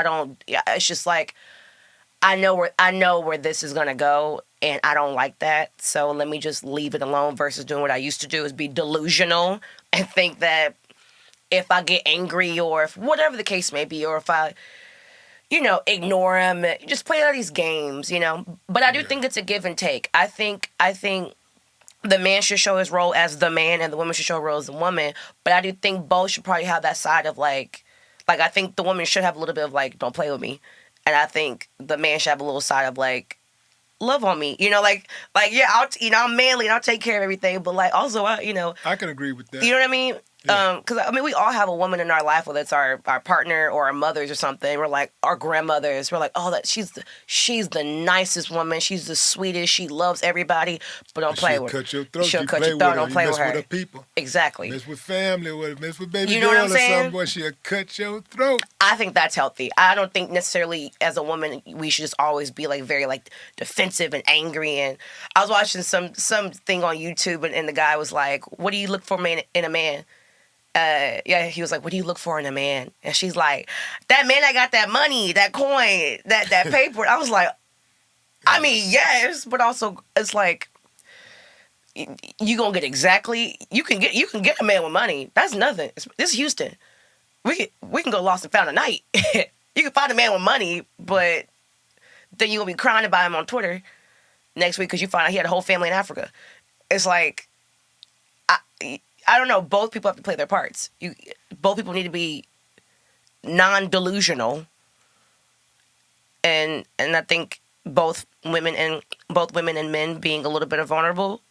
It's just, like, I know where this is going to go, and I don't like that. So let me just leave it alone versus doing what I used to do, is be delusional and think that if I get angry or if whatever the case may be, or if I, ignore him, just play all these games, But I do think it's a give and take. I think the man should show his role as the man and the woman should show her role as the woman. But I do think both should probably have that side of like I think the woman should have a little bit of like, don't play with me. And I think the man should have a little side of like, love on me, yeah, I'm manly and I'll take care of everything, but like also I can agree with that. You know what I mean? Yeah. Because we all have a woman in our life, whether it's our partner or our mothers or something. We're like our grandmothers. We're like, oh, that she's the nicest woman. She's the sweetest. She loves everybody, but don't play with her. She'll cut your throat. She'll cut your throat. Don't play with her. Mess with her people. Exactly. Mess with family. Mess with baby you know girl what I'm or saying? something. Boy, she'll cut your throat. I think that's healthy. I don't think necessarily as a woman we should just always be like very like defensive and angry. And I was watching some thing on YouTube and the guy was like, "What do you look for in a man?" He was like, "What do you look for in a man?" And she's like, "That man that got that money, that coin, that paper." I was like, I mean, yes, but also it's like you gonna get exactly. You can get a man with money. That's nothing. This is Houston. We can go lost and found tonight. You can find a man with money, but then you gonna be crying about him on Twitter next week because you find out he had a whole family in Africa. It's like I don't know. Both people have to play their parts. Both people need to be non-delusional, and I think both women and men being a little bit of vulnerable,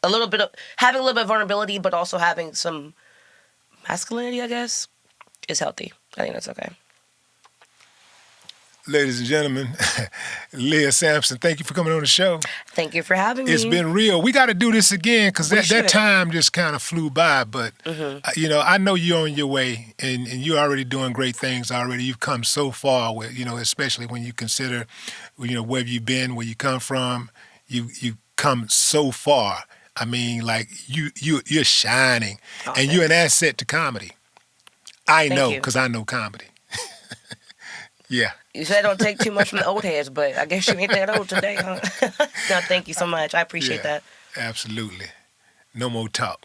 a little bit of having a little bit of vulnerability, but also having some masculinity, I guess, is healthy. I think that's okay. Ladies and gentlemen, Lea'h Sampson, thank you for coming on the show. Thank you for having me. It's been real. We got to do this again because that time just kind of flew by. But, I know you're on your way and you're already doing great things already. You've come so far, with, especially when you consider, where you've been, where you come from. You've come so far. I mean, like you're shining, Oh, and you're an asset to comedy. I Thank know you. because I know comedy. Yeah. You said don't take too much from the old heads, but I guess you ain't that old today, huh? No, thank you so much. I appreciate Yeah. that. Absolutely. No more talk.